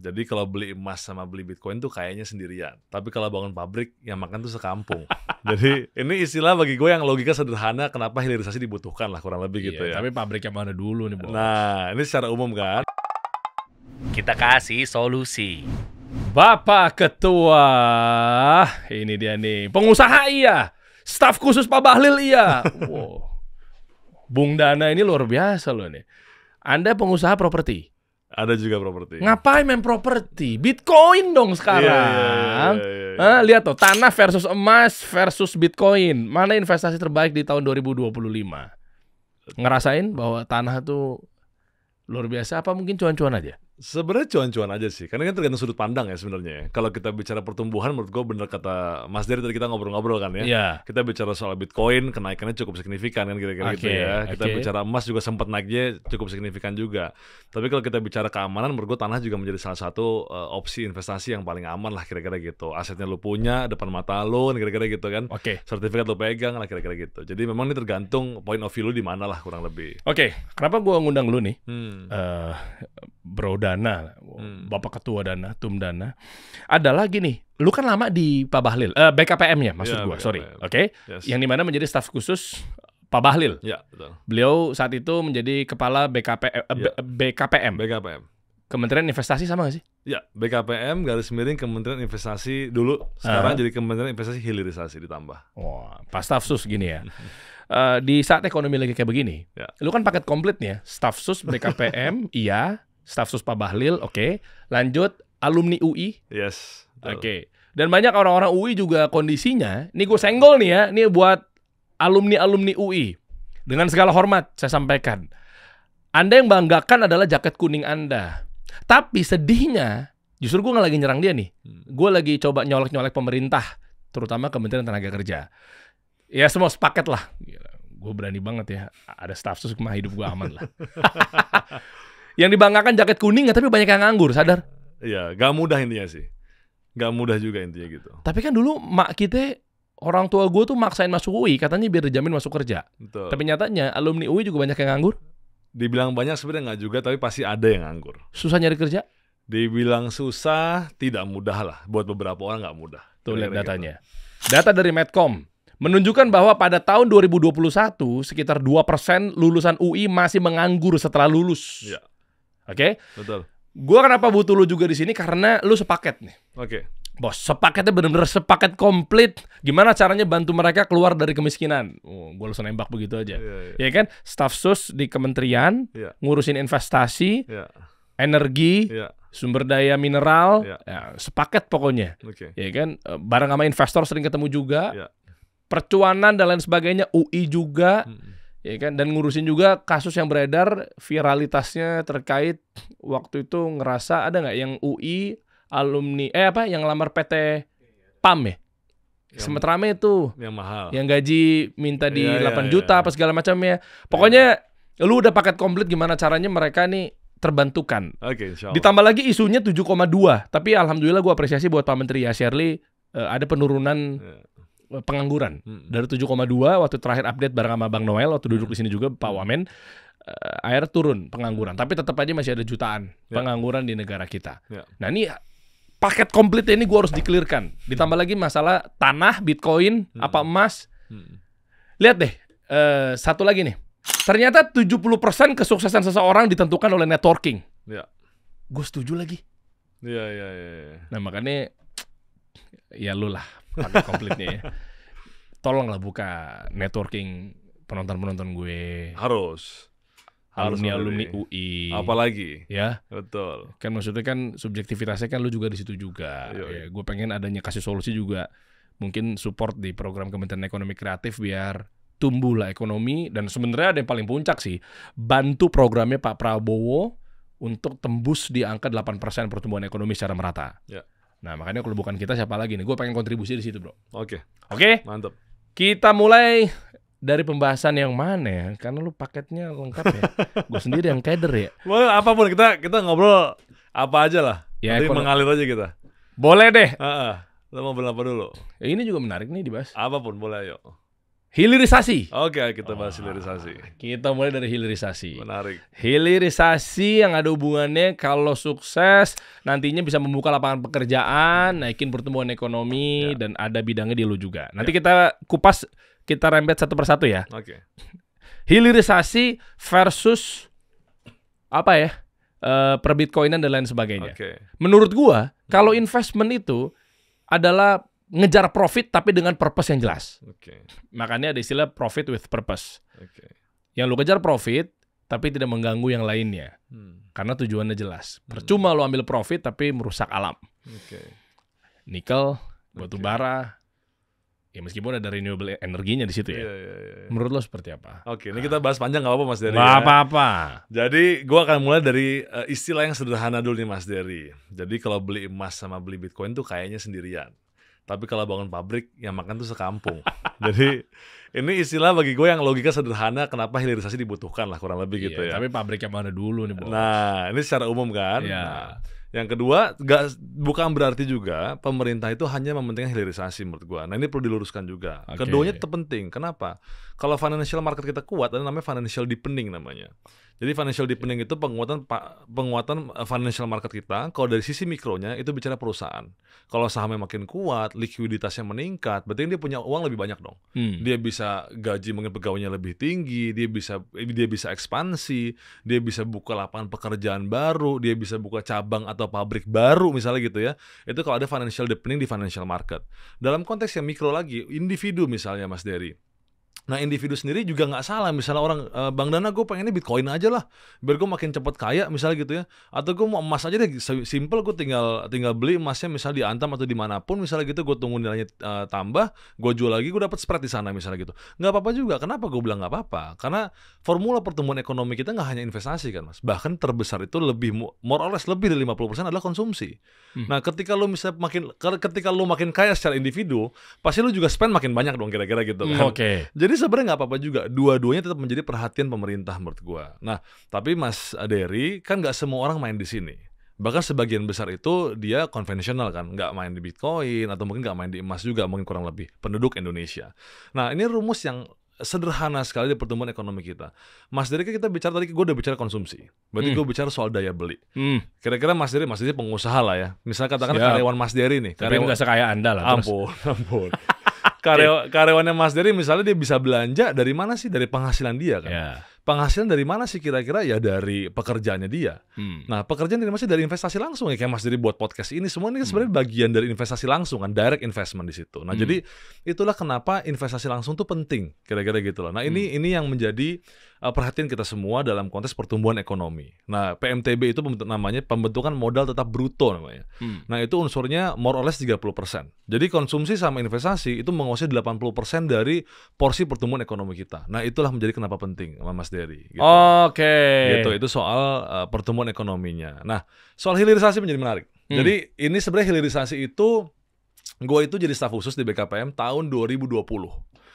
Jadi kalau beli emas sama beli Bitcoin tuh kayaknya sendirian. Tapi kalau bangun pabrik, yang makan tuh sekampung. Jadi ini istilah bagi gue yang logika sederhana kenapa hilirisasi dibutuhkan lah kurang lebih gitu ya. Tapi pabrik yang mana dulu nih, Bos? Nah, ini secara umum kan. Kita kasih solusi. Bapak Ketua, ini dia nih, pengusaha iya, staf khusus Pak Bahlil iya. Wow. Bung Dana ini luar biasa loh nih. Anda pengusaha properti. Ada juga properti. Ngapain main properti? Bitcoin dong sekarang. Iya. Lihat tuh, tanah versus emas versus Bitcoin. Mana investasi terbaik di tahun 2025? Ngerasain bahwa tanah tuh luar biasa apa mungkin cuan-cuan aja? Sebenarnya cuan-cuan aja sih, karena kan tergantung sudut pandang ya sebenarnya ya. Kalau kita bicara pertumbuhan, menurut gue bener kata Mas Dery tadi kita ngobrol-ngobrol kan ya. Iya. Kita bicara soal Bitcoin, kenaikannya cukup signifikan kan kira-kira gitu ya. Kita bicara emas juga sempat naiknya cukup signifikan juga. Tapi kalau kita bicara keamanan, menurut gue tanah juga menjadi salah satu opsi investasi yang paling aman lah kira-kira gitu. Asetnya lu punya, depan mata lu, kira-kira gitu kan. Sertifikat lu pegang lah kira-kira gitu. Jadi memang ini tergantung point of view lu di mana lah kurang lebih. Kenapa gua ngundang lu nih? Bro Dana, Bapak Ketua Dana, Tum Dana. Adalah gini, lu kan lama di Pak Bahlil, BKPM-nya maksud gua, sorry. Yes. Yang dimana menjadi staf khusus Pak Bahlil. Ya, betul. Beliau saat itu menjadi kepala BKPM. Kementerian Investasi sama gak sih? Ya, BKPM garis miring Kementerian Investasi dulu, sekarang jadi Kementerian Investasi Hilirisasi ditambah. Wah, pas staf sus gini ya. Di saat ekonomi lagi kayak begini, lu kan paket komplit nih ya, staf sus BKPM, iya. Staf sus Pak Bahlil, oke. Lanjut, alumni UI. Yes. Oke. Dan banyak orang-orang UI juga kondisinya, ini gue senggol nih ya, ini buat alumni-alumni UI. Dengan segala hormat, saya sampaikan. Anda yang banggakan adalah jaket kuning Anda. Tapi sedihnya, justru gue nggak lagi nyerang dia nih. Gue lagi coba nyolek-nyolek pemerintah, terutama Kementerian Tenaga Kerja. Ya semua sepaket lah. Gue berani banget ya, ada staf sus mah hidup gue aman lah. Yang dibanggakan jaket kuning, tapi banyak yang nganggur, sadar? Iya, gak mudah intinya sih. Gak mudah juga intinya gitu. Tapi kan dulu mak kita, orang tua gue tuh maksain masuk UI, katanya biar dijamin masuk kerja. Betul. Tapi nyatanya alumni UI juga banyak yang nganggur. Dibilang banyak sebenarnya nggak juga, tapi pasti ada yang nganggur. Susah nyari kerja? Dibilang susah, tidak mudah lah. Buat beberapa orang nggak mudah. Tuh lihat datanya. Data dari Medcom menunjukkan bahwa pada tahun 2021 sekitar 2% lulusan UI masih menganggur setelah lulus. Iya. Oke? Betul. Gua kenapa butuh lu juga di sini karena lu sepaket nih. Bos, sepaketnya bener-bener sepaket komplit. Gimana caranya bantu mereka keluar dari kemiskinan? Gue langsung nembak begitu aja. Ya kan? Staf sus di kementerian, ngurusin investasi, energi, sumber daya mineral, sepaket pokoknya. Ya kan? Bareng sama investor sering ketemu juga. Percuanan dan lain sebagainya, UI juga. Ya kan, dan ngurusin juga kasus yang beredar viralitasnya terkait waktu itu ngerasa ada nggak yang UI alumni yang lamar PT PAM ya, sempet rame itu yang mahal, yang gaji minta di 8 juta apa segala macamnya. Pokoknya lu udah paket komplit, gimana caranya mereka nih terbantukan. Ditambah lagi isunya 7,2, tapi alhamdulillah gue apresiasi buat Pak Menteri Yasyarli, ada penurunan pengangguran dari 7,2 waktu terakhir update bareng sama Bang Noel waktu duduk di sini juga Pak Wamen, akhirnya turun pengangguran, tapi tetap aja masih ada jutaan pengangguran di negara kita. Nah ini paket komplit ini gue harus dikelirkan. Ditambah lagi masalah tanah, Bitcoin, apa emas. Lihat deh, satu lagi nih. Ternyata 70% kesuksesan seseorang ditentukan oleh networking. Gue setuju lagi. Nah makanya ya lu lah paket komplitnya ya. Tolonglah buka networking penonton-penonton gue. Harus alumni UI. Apalagi. Ya. Betul. Kan maksudnya kan subjektivitasnya kan lu juga di situ juga. Ya, gue pengen adanya kasih solusi juga. Mungkin support di program Kementerian Ekonomi Kreatif biar tumbuhlah ekonomi. Dan sebenarnya ada yang paling puncak sih, bantu programnya Pak Prabowo untuk tembus di angka 8% pertumbuhan ekonomi secara merata. Nah makanya kalau bukan kita siapa lagi nih? Gue pengen kontribusi di situ, bro. Oke. Mantap. Kita mulai dari pembahasan yang mana ya? Karena lu paketnya lengkap ya. Gue sendiri yang keder ya. Boleh apapun, kita ngobrol apa aja lah. Ya, nanti mengalir aja kita. Boleh deh. Lo mau ngobrol apa dulu? Ya, ini juga menarik nih dibahas. Apapun boleh, ayo. Hilirisasi. Oke, kita bahas hilirisasi. Kita mulai dari hilirisasi. Menarik. Hilirisasi yang ada hubungannya kalau sukses nantinya bisa membuka lapangan pekerjaan, naikin pertumbuhan ekonomi, dan ada bidangnya di lu juga. Nanti kita kupas, kita rembet satu persatu ya. Oke. Hilirisasi versus apa ya? Perbitcoinan dan lain sebagainya. Menurut gua, kalau investment itu adalah ngejar profit tapi dengan purpose yang jelas. Makanya ada istilah profit with purpose. Yang lu kejar profit tapi tidak mengganggu yang lainnya. Karena tujuannya jelas. Percuma lu ambil profit tapi merusak alam. Nikel, batu bara, ya meskipun ada renewable energinya di situ ya. Menurut lo seperti apa? Oke, ini kita bahas panjang nggak apa-apa Mas Dery. Nggak apa-apa. Jadi gua akan mulai dari istilah yang sederhana dulu nih Mas Dery. Jadi kalau beli emas sama beli Bitcoin tuh kayaknya sendirian. Tapi kalau bangun pabrik, yang makan tuh sekampung. Jadi ini istilah bagi gue yang logika sederhana kenapa hilirisasi dibutuhkan lah kurang lebih gitu ya. Tapi pabrik yang mana dulu nih bos? Nah ini secara umum kan. Nah, yang kedua, bukan berarti juga pemerintah itu hanya mementingkan hilirisasi menurut gue. Nah ini perlu diluruskan juga. Keduanya tetap penting. Kenapa? Kalau financial market kita kuat, ada namanya financial deepening namanya. Jadi financial deepening itu penguatan financial market kita. Kalau dari sisi mikronya itu bicara perusahaan. Kalau sahamnya makin kuat, likuiditasnya meningkat, berarti dia punya uang lebih banyak dong. Dia bisa gaji mungkin pegawainya lebih tinggi, dia bisa ekspansi, dia bisa buka lapangan pekerjaan baru, dia bisa buka cabang atau pabrik baru misalnya gitu ya. Itu kalau ada financial deepening di financial market. Dalam konteks yang mikro lagi, individu misalnya Mas Dery. Nah individu sendiri juga nggak salah. Misalnya orang, Bang Dana gue pengennya Bitcoin aja lah, biar gue makin cepat kaya misalnya gitu ya. Atau gue mau emas aja deh, simple, gue tinggal beli emasnya misalnya di Antam atau dimanapun misalnya gitu. Gue tunggu nilainya tambah, gue jual lagi, gue dapat spread di sana misalnya gitu. Nggak apa-apa juga. Kenapa gue bilang nggak apa-apa? Karena formula pertumbuhan ekonomi kita nggak hanya investasi kan Mas. Bahkan terbesar itu lebih, more or less lebih dari 50% adalah konsumsi. Nah ketika lu makin kaya secara individu, pasti lu juga spend makin banyak dong kira-kira gitu kan. Jadi sebenarnya nggak apa-apa juga, dua-duanya tetap menjadi perhatian pemerintah menurut gua. Nah, tapi Mas Dery, kan nggak semua orang main di sini. Bahkan sebagian besar itu dia konvensional kan, nggak main di Bitcoin atau mungkin nggak main di emas juga, mungkin kurang lebih penduduk Indonesia. Nah, ini rumus yang sederhana sekali di pertumbuhan ekonomi kita. Mas Dery, kita bicara tadi, gue udah bicara konsumsi. Berarti gue bicara soal daya beli. Kira-kira Mas Dery pengusaha lah ya. Misalnya katakan karyawan Mas Dery nih. Tapi nggak sekaya Anda lah. Ampun. Karyawannya Mas Dery misalnya dia bisa belanja dari mana sih? Dari penghasilan dia kan. Penghasilan dari mana sih kira-kira? Ya dari pekerjaannya dia. Nah pekerjaan dari mana sih? Dari investasi langsung ya. Kayak Mas Dery buat podcast ini, semua ini sebenarnya bagian dari investasi langsung kan, direct investment di situ. Nah jadi itulah kenapa investasi langsung tuh penting, kira-kira gitu loh. Nah ini yang menjadi perhatian kita semua dalam konteks pertumbuhan ekonomi. Nah PMTB itu namanya pembentukan modal tetap bruto namanya. Nah itu unsurnya more or less 30%. Jadi konsumsi sama investasi itu menguasai 80% dari porsi pertumbuhan ekonomi kita. Nah itulah menjadi kenapa penting Mas Dery. Gitu. Gitu, itu soal pertumbuhan ekonominya. Nah soal hilirisasi menjadi menarik. Jadi ini sebenarnya hilirisasi itu, gue itu jadi staf khusus di BKPM tahun 2020.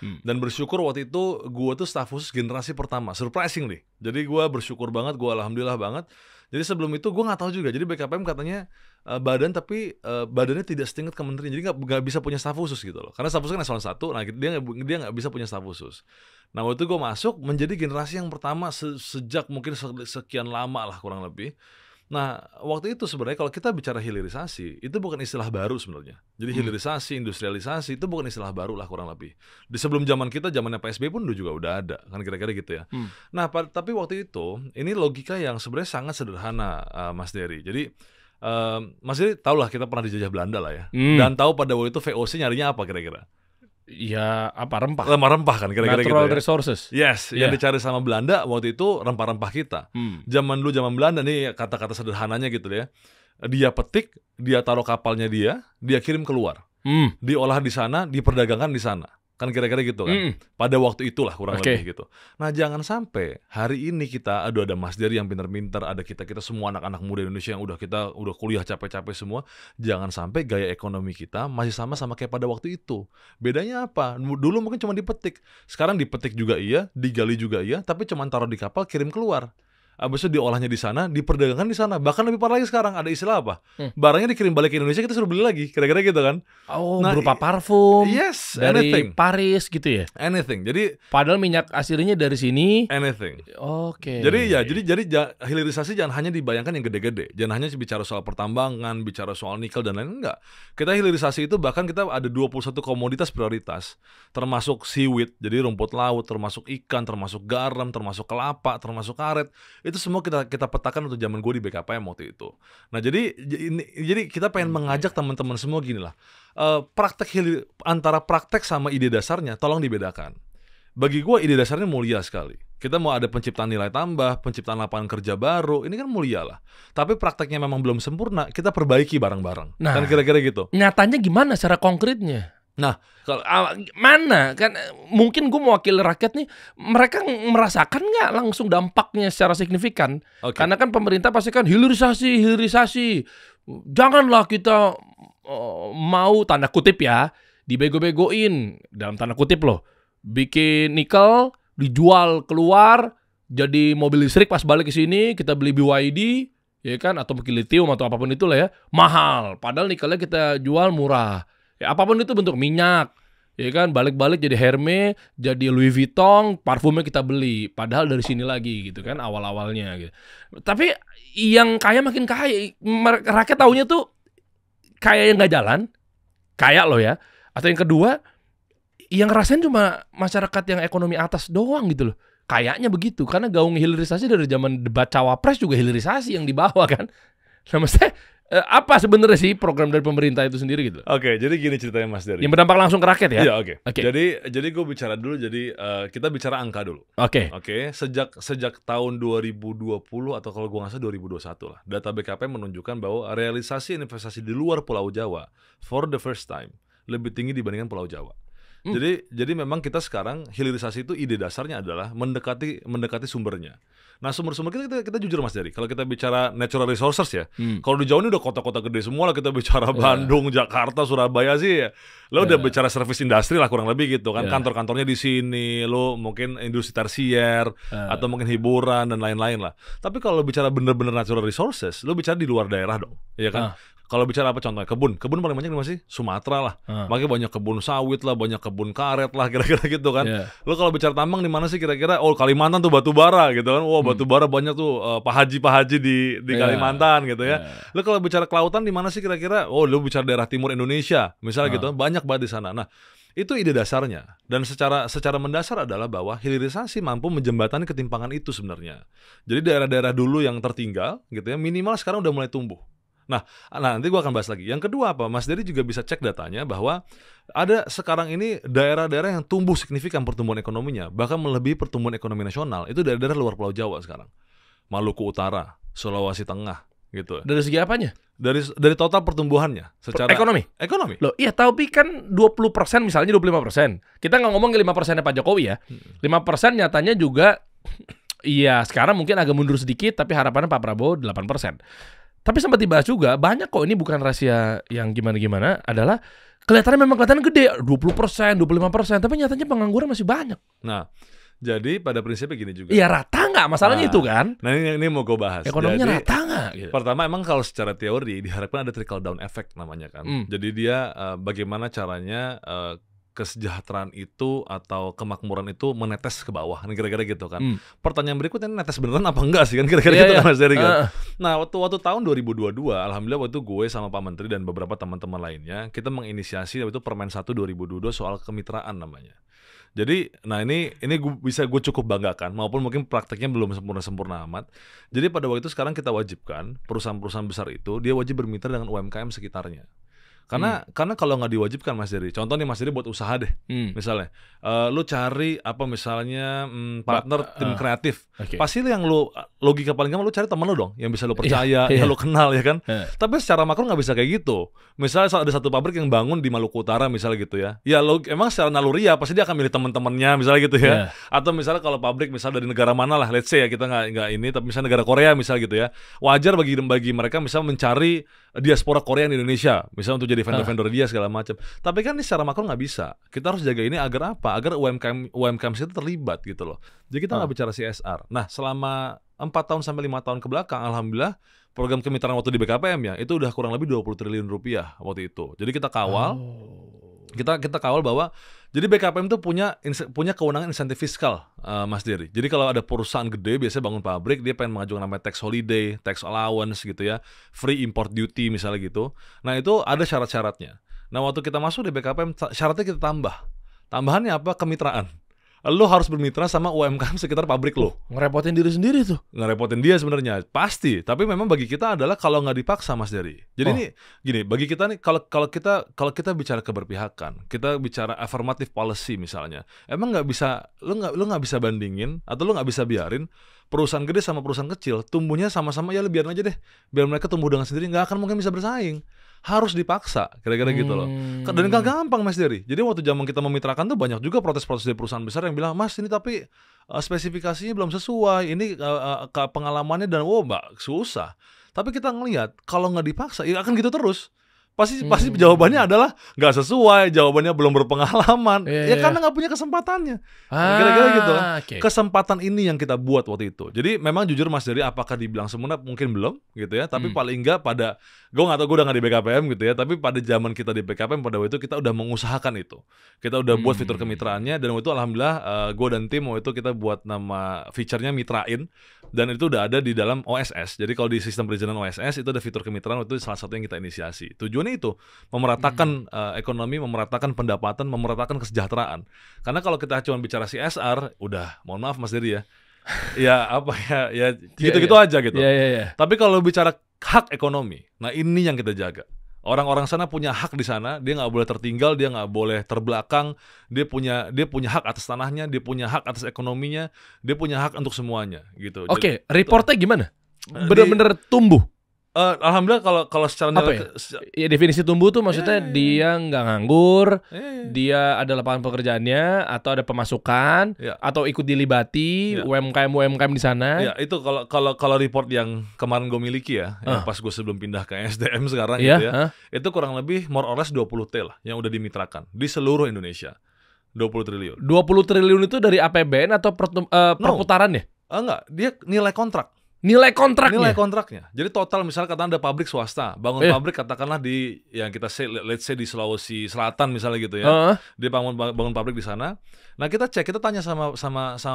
Dan bersyukur waktu itu gue tuh staf khusus generasi pertama, surprising nih. Jadi gue bersyukur banget, gue alhamdulillah banget. Jadi sebelum itu gue nggak tahu juga. Jadi BKPM katanya badan, tapi badannya tidak setingkat kementerian. Jadi nggak bisa punya staf khusus gitu loh. Karena staf khusus kan eselon 1, nah dia nggak bisa punya staf khusus. Nah waktu itu gue masuk menjadi generasi yang pertama sejak mungkin sekian lama lah kurang lebih. Nah, waktu itu sebenarnya kalau kita bicara hilirisasi, itu bukan istilah baru sebenarnya. Jadi hilirisasi, industrialisasi itu bukan istilah baru lah kurang lebih. Di sebelum zaman kita, zamannya PSBY pun juga udah ada, kan kira-kira gitu ya. Nah, tapi waktu itu, ini logika yang sebenarnya sangat sederhana, Mas Dery. Jadi, Mas Dery tahu lah kita pernah dijajah Belanda lah ya. Dan tahu pada waktu itu VOC nyarinya apa kira-kira? Ya apa rempah kan kira-kira natural gitu ya. Resources. Yes, yang dicari sama Belanda waktu itu rempah-rempah kita. Zaman Belanda nih, kata-kata sederhananya gitu ya. Dia petik, dia taruh kapalnya dia kirim keluar. Diolah di sana, diperdagangkan di sana. Kan kira-kira gitu kan. Pada waktu itulah kurang lebih gitu. Nah, jangan sampai hari ini kita ada Mas Dery yang pintar-pintar, ada kita semua anak-anak muda Indonesia yang udah kuliah capek-capek semua. Jangan sampai gaya ekonomi kita masih sama kayak pada waktu itu. Bedanya apa? Dulu mungkin cuma dipetik. Sekarang dipetik juga iya, digali juga iya, tapi cuma taruh di kapal kirim keluar. Habis itu diolahnya di sana, diperdagangkan di sana. Bahkan lebih parah lagi sekarang, ada istilah apa? Barangnya dikirim balik ke Indonesia, kita suruh beli lagi. Kira-kira gitu kan. Oh, berupa parfum. Yes, dari anything. Paris gitu ya. Anything. Jadi padahal minyak aslinya dari sini. Anything. Oke. Jadi hilirisasi jangan hanya dibayangkan yang gede-gede. Jangan hanya bicara soal pertambangan, bicara soal nikel dan lain-lain, enggak. Kita hilirisasi itu bahkan kita ada 21 komoditas prioritas, termasuk seaweed, jadi rumput laut, termasuk ikan, termasuk garam, termasuk kelapa, termasuk karet. Itu semua kita petakan untuk zaman gue di BKPM waktu itu. Nah, jadi kita pengen mengajak teman-teman semua gini lah. Antara praktek sama ide dasarnya tolong dibedakan. Bagi gue ide dasarnya mulia sekali. Kita mau ada penciptaan nilai tambah, penciptaan lapangan kerja baru, ini kan mulia lah. Tapi prakteknya memang belum sempurna, kita perbaiki bareng-bareng. Nah, kan kira-kira gitu. Nyatanya gimana secara konkretnya? Nah, kalau mana kan mungkin gue mewakili rakyat nih, mereka merasakan nggak langsung dampaknya secara signifikan? Karena kan pemerintah pasti kan hilirisasi, janganlah kita mau tanda kutip ya dibego-begoin dalam tanda kutip loh, bikin nikel dijual keluar jadi mobil listrik, pas balik ke sini kita beli BYD ya kan, atau mungkin lithium atau apapun itulah ya, mahal. Padahal nikelnya kita jual murah. Ya, apapun itu bentuk minyak, ya kan, balik-balik jadi Hermes, jadi Louis Vuitton, parfumnya kita beli, padahal dari sini lagi gitu kan awal-awalnya gitu. Tapi yang kaya makin kaya, rakyat taunya tuh kaya yang nggak jalan, kaya loh ya. Atau yang kedua, yang ngerasain cuma masyarakat yang ekonomi atas doang gitu loh. Kayaknya begitu, karena gaung hilirisasi dari zaman debat cawapres juga hilirisasi yang dibawa kan. Nah, maksudnya apa sebenarnya sih program dari pemerintah itu sendiri gitu? Oke, jadi gini ceritanya Mas Dery. Yang berdampak langsung ke rakyat ya? Iya, oke. Jadi gue bicara dulu. Jadi kita bicara angka dulu. Oke. Sejak tahun 2020 atau kalau gue nggak salah 2021 lah, data BKPM menunjukkan bahwa realisasi investasi di luar Pulau Jawa for the first time lebih tinggi dibandingkan Pulau Jawa. Jadi memang kita sekarang hilirisasi itu ide dasarnya adalah mendekati sumbernya. Nah, sumber-sumber kita jujur Mas Dery, kalau kita bicara natural resources ya, kalau di Jawa ini udah kota-kota gede semua lah, kita bicara Bandung, Jakarta, Surabaya sih ya. Lo udah bicara service industri lah kurang lebih gitu kan, kantor-kantornya di sini, lo mungkin industri tersier atau mungkin hiburan dan lain-lain lah. Tapi kalau bicara bener-bener natural resources, lo bicara di luar daerah dong, ya kan? Kalau bicara apa contohnya? Kebun paling banyak di mana sih? Sumatera lah. Makanya banyak kebun sawit lah, banyak kebun karet lah, kira-kira gitu kan. Lo kalau bicara tambang di mana sih kira-kira? Oh, Kalimantan tuh batu bara gitu kan. Wah, batu bara banyak tuh Pak Haji di Kalimantan gitu ya. Lo kalau bicara kelautan di mana sih kira-kira? Oh, lo bicara daerah timur Indonesia, misalnya gitu. Banyak banget di sana. Nah, itu ide dasarnya. Dan secara mendasar adalah bahwa hilirisasi mampu menjembatani ketimpangan itu sebenarnya. Jadi daerah-daerah dulu yang tertinggal gitu ya, minimal sekarang udah mulai tumbuh. Nah, nanti gue akan bahas lagi. Yang kedua apa? Mas Dery juga bisa cek datanya bahwa ada sekarang ini daerah-daerah yang tumbuh signifikan pertumbuhan ekonominya, bahkan melebihi pertumbuhan ekonomi nasional. Itu daerah-daerah luar Pulau Jawa sekarang. Maluku Utara, Sulawesi Tengah, gitu. Dari segi apanya? Dari total pertumbuhannya secara ekonomi. Loh, iya, tapi kan 20% misalnya 25%. Kita nggak ngomong 5%-nya Pak Jokowi ya. 5% nyatanya juga iya, sekarang mungkin agak mundur sedikit, tapi harapannya Pak Prabowo 8%. Tapi sempat dibahas juga, banyak kok, ini bukan rahasia yang gimana-gimana, adalah kelihatan gede, 20%, 25%, tapi nyatanya pengangguran masih banyak. Nah, jadi pada prinsipnya gini juga. Iya, rata nggak? Masalahnya itu kan. Nah, ini mau gue bahas. Ekonominya jadi, rata nggak? Gitu. Pertama, emang kalau secara teori diharapkan ada trickle down effect namanya kan. Jadi dia bagaimana caranya kesejahteraan itu atau kemakmuran itu menetes ke bawah, kira-kira gitu kan. Pertanyaan berikutnya, netes beneran apa enggak sih kan, kira-kira gitu kan Mas Dery kan. Nah, waktu tahun 2022, alhamdulillah waktu gue sama Pak Menteri dan beberapa teman-teman lainnya, kita menginisiasi waktu itu Permen 1 2022 soal kemitraan namanya. Jadi, nah ini gue cukup banggakan, maupun mungkin prakteknya belum sempurna amat. Jadi pada waktu itu sekarang kita wajibkan perusahaan-perusahaan besar itu dia wajib bermitra dengan UMKM sekitarnya. Karena kalau nggak diwajibkan Mas Dery, contoh nih Mas Dery buat usaha deh, misalnya, lu cari apa misalnya partner tim kreatif, pasti yang lu logika paling gampang lu cari temen lu dong, yang bisa lu percaya, yang lu kenal ya kan. Tapi secara makro nggak bisa kayak gitu. Misalnya ada satu pabrik yang bangun di Maluku Utara misalnya gitu ya, emang secara naluri ya pasti dia akan milih teman-temannya misalnya gitu ya. Atau misalnya kalau pabrik misalnya dari negara mana lah, let's say ya kita nggak ini, tapi misalnya negara Korea misalnya gitu ya, wajar bagi mereka misalnya mencari diaspora Korea di Indonesia, misalnya untuk jadi vendor-vendor dia segala macam. Tapi kan ini secara makro nggak bisa. Kita harus jaga ini agar apa? Agar UMKM itu terlibat gitu loh. Jadi kita nggak bicara CSR. Nah, selama 4 tahun sampai 5 tahun ke belakang, alhamdulillah program kemitraan waktu di BKPM ya, itu udah kurang lebih 20 triliun rupiah waktu itu. Jadi kita kawal, kita kawal bahwa jadi BKPM itu punya kewenangan insentif fiskal, Mas Dery. Jadi kalau ada perusahaan gede biasanya bangun pabrik, dia pengen mengajukan namanya tax holiday, tax allowance gitu ya, free import duty misalnya gitu. Nah itu ada syarat-syaratnya. Nah waktu kita masuk di BKPM syaratnya kita tambah. Tambahannya apa? Kemitraan. Lo harus bermitra sama UMKM sekitar pabrik lo. Ngerepotin diri sendiri tuh. Ngerepotin dia sebenarnya, pasti. Tapi memang bagi kita adalah kalau nggak dipaksa, Mas Dery. Jadi ini gini, bagi kita nih kalau kita bicara keberpihakan, kita bicara affirmative policy misalnya, emang nggak bisa lo nggak bisa bandingin atau lo nggak bisa biarin perusahaan gede sama perusahaan kecil tumbuhnya sama-sama, ya biarin aja deh, biar mereka tumbuh dengan sendiri, nggak akan mungkin bisa bersaing. Harus dipaksa, kira-kira gitu loh. Dan gak gampang, Mas Dery. Jadi waktu zaman kita memitrakan tuh banyak juga protes-protes dari perusahaan besar yang bilang, Mas ini tapi spesifikasinya belum sesuai, ini pengalamannya dan mbak susah. Tapi kita ngelihat kalau nggak dipaksa, ya akan gitu terus. Pasti jawabannya adalah nggak sesuai, jawabannya belum berpengalaman, karena nggak punya kesempatannya. Kira-kira gitu lah. Kesempatan ini yang kita buat waktu itu. Jadi memang jujur Mas Dery, apakah dibilang sempurna mungkin belum gitu ya. Tapi paling nggak pada, gue nggak tahu, gue udah nggak di BKPM gitu ya. Tapi pada zaman kita di BKPM pada waktu itu kita udah mengusahakan itu. Kita udah buat fitur kemitraannya, dan waktu itu alhamdulillah gue dan tim waktu itu kita buat nama feature-nya Mitrain, dan itu udah ada di dalam OSS. Jadi kalau di sistem perizinan OSS itu ada fitur kemitraan, itu salah satu yang kita inisiasi. Tujuannya itu memeratakan ekonomi, memeratakan pendapatan, memeratakan kesejahteraan. Karena kalau kita cuma bicara CSR, udah mohon maaf Mas Dery ya, ya gitu-gitu aja gitu. Tapi kalau bicara hak ekonomi, nah ini yang kita jaga. Orang-orang sana punya hak di sana, dia nggak boleh tertinggal, dia nggak boleh terbelakang, dia punya hak atas tanahnya, dia punya hak atas ekonominya, dia punya hak untuk semuanya gitu. Oke, reportnya gimana? Bener-bener tumbuh. Alhamdulillah kalau secara ya definisi tumbuh tuh maksudnya dia nggak nganggur, dia ada lapangan pekerjaannya, atau ada pemasukan, atau ikut dilibati UMKM di sana. Ya itu kalau report yang kemarin gue miliki ya, yang pas gue sebelum pindah ke SDM sekarang gitu ya, itu kurang lebih more or less 20T lah yang udah dimitrakan di seluruh Indonesia. 20 triliun. 20 triliun itu dari APBN atau perputarannya? Enggak, dia nilai kontrak. Nilai kontraknya. Jadi total misalnya katakan ada pabrik swasta, bangun pabrik katakanlah di yang kita let's say di Sulawesi Selatan misalnya gitu ya. Dia bangun pabrik di sana. Nah, kita tanya sama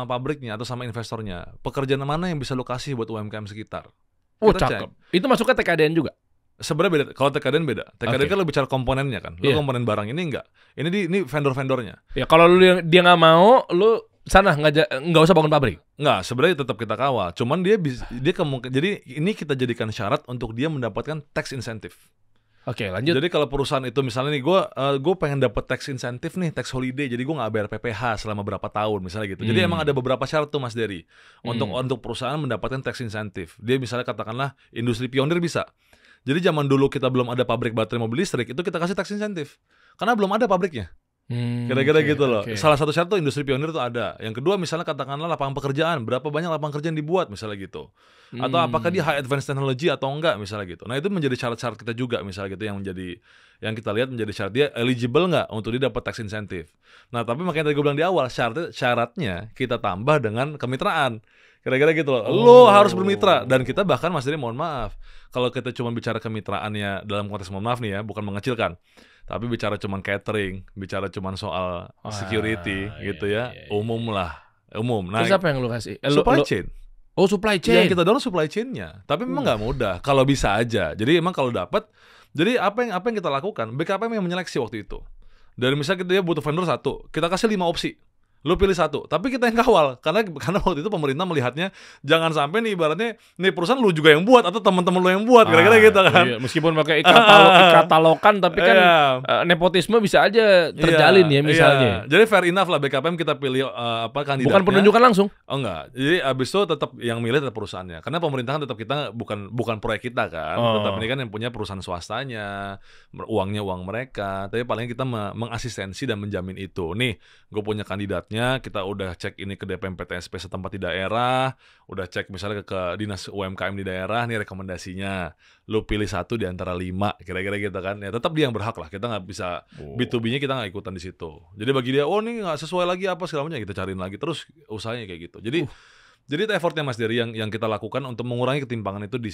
pabriknya atau sama investornya, pekerjaan mana yang bisa lo kasih buat UMKM sekitar. Cakep. Itu masuknya TKDN juga. Sebenarnya beda. Kalau TKDN beda. TKDN kan lo bicara komponennya kan. Lo komponen barang ini enggak. Ini vendor-vendornya. Ya kalau dia nggak mau, lu sana nggak usah bangun pabrik. Nggak, sebenarnya tetap kita kawal. Cuman dia kemungkinan, jadi ini kita jadikan syarat untuk dia mendapatkan tax incentive. Oke, lanjut. Jadi kalau perusahaan itu misalnya nih, gue pengen dapat tax incentive nih, tax holiday, jadi gue nggak bayar PPh selama berapa tahun misalnya gitu. Jadi emang ada beberapa syarat tuh Mas Dery untuk perusahaan mendapatkan tax incentive. Dia misalnya katakanlah industri pionir bisa. Jadi zaman dulu kita belum ada pabrik baterai mobil listrik, itu kita kasih tax incentive karena belum ada pabriknya. Kira-kira gitu loh. Salah satu syarat tuh industri pionir tuh ada. Yang kedua misalnya katakanlah lapangan pekerjaan, berapa banyak lapangan kerja yang dibuat misalnya gitu. Atau apakah dia high advanced technology atau enggak misalnya gitu. Nah itu menjadi syarat-syarat kita juga misalnya gitu, yang kita lihat menjadi syarat dia eligible nggak untuk dia dapat tax incentive. Nah tapi makanya tadi gue bilang di awal, syaratnya kita tambah dengan kemitraan. Kira-kira gitu loh. Lo harus bermitra. Dan kita bahkan Mas Dery mohon maaf, kalau kita cuma bicara kemitraannya dalam konteks mohon maaf nih ya, bukan mengecilkan, tapi bicara cuman catering, bicara cuman soal security gitu ya, umum. Nah, terus apa yang lu kasih? Supply chain. Oh, supply chain. Yang kita dorong supply chain-nya. Tapi memang nggak mudah. Kalau bisa aja. Jadi emang kalau dapat, jadi apa yang kita lakukan? BKPM yang menyeleksi waktu itu. Dari misalnya dia butuh vendor 1, kita kasih 5 opsi. Lu pilih 1, tapi kita yang kawal karena waktu itu pemerintah melihatnya jangan sampai nih ibaratnya nih perusahaan lu juga yang buat atau teman-teman lu yang buat kira-kira gitu kan. Iya, meskipun pakai katalogan tapi kan nepotisme bisa aja terjalin ya misalnya. Jadi fair enough lah BKPM kita pilih kandidatnya. Bukan penunjukan langsung. Oh enggak. Jadi abis itu tetap yang milih tetap perusahaannya. Karena pemerintahan tetap kita bukan proyek kita kan. Tetap ini kan yang punya perusahaan swastanya, uangnya uang mereka. Tapi paling kita mengasistensi dan menjamin itu. Nih, gue punya kandidatnya. Kita udah cek ini ke DPM PTSP setempat di daerah, udah cek misalnya ke dinas UMKM di daerah, nih rekomendasinya, lu pilih 1 di antara 5, kira-kira gitu kan, ya tetap dia yang berhak lah, kita nggak bisa B2B-nya kita nggak ikutan di situ. Jadi bagi dia, ini nggak sesuai lagi apa segala macam, kita cariin lagi terus usahanya kayak gitu. Jadi Jadi itu effortnya Mas Dery yang kita lakukan untuk mengurangi ketimpangan itu di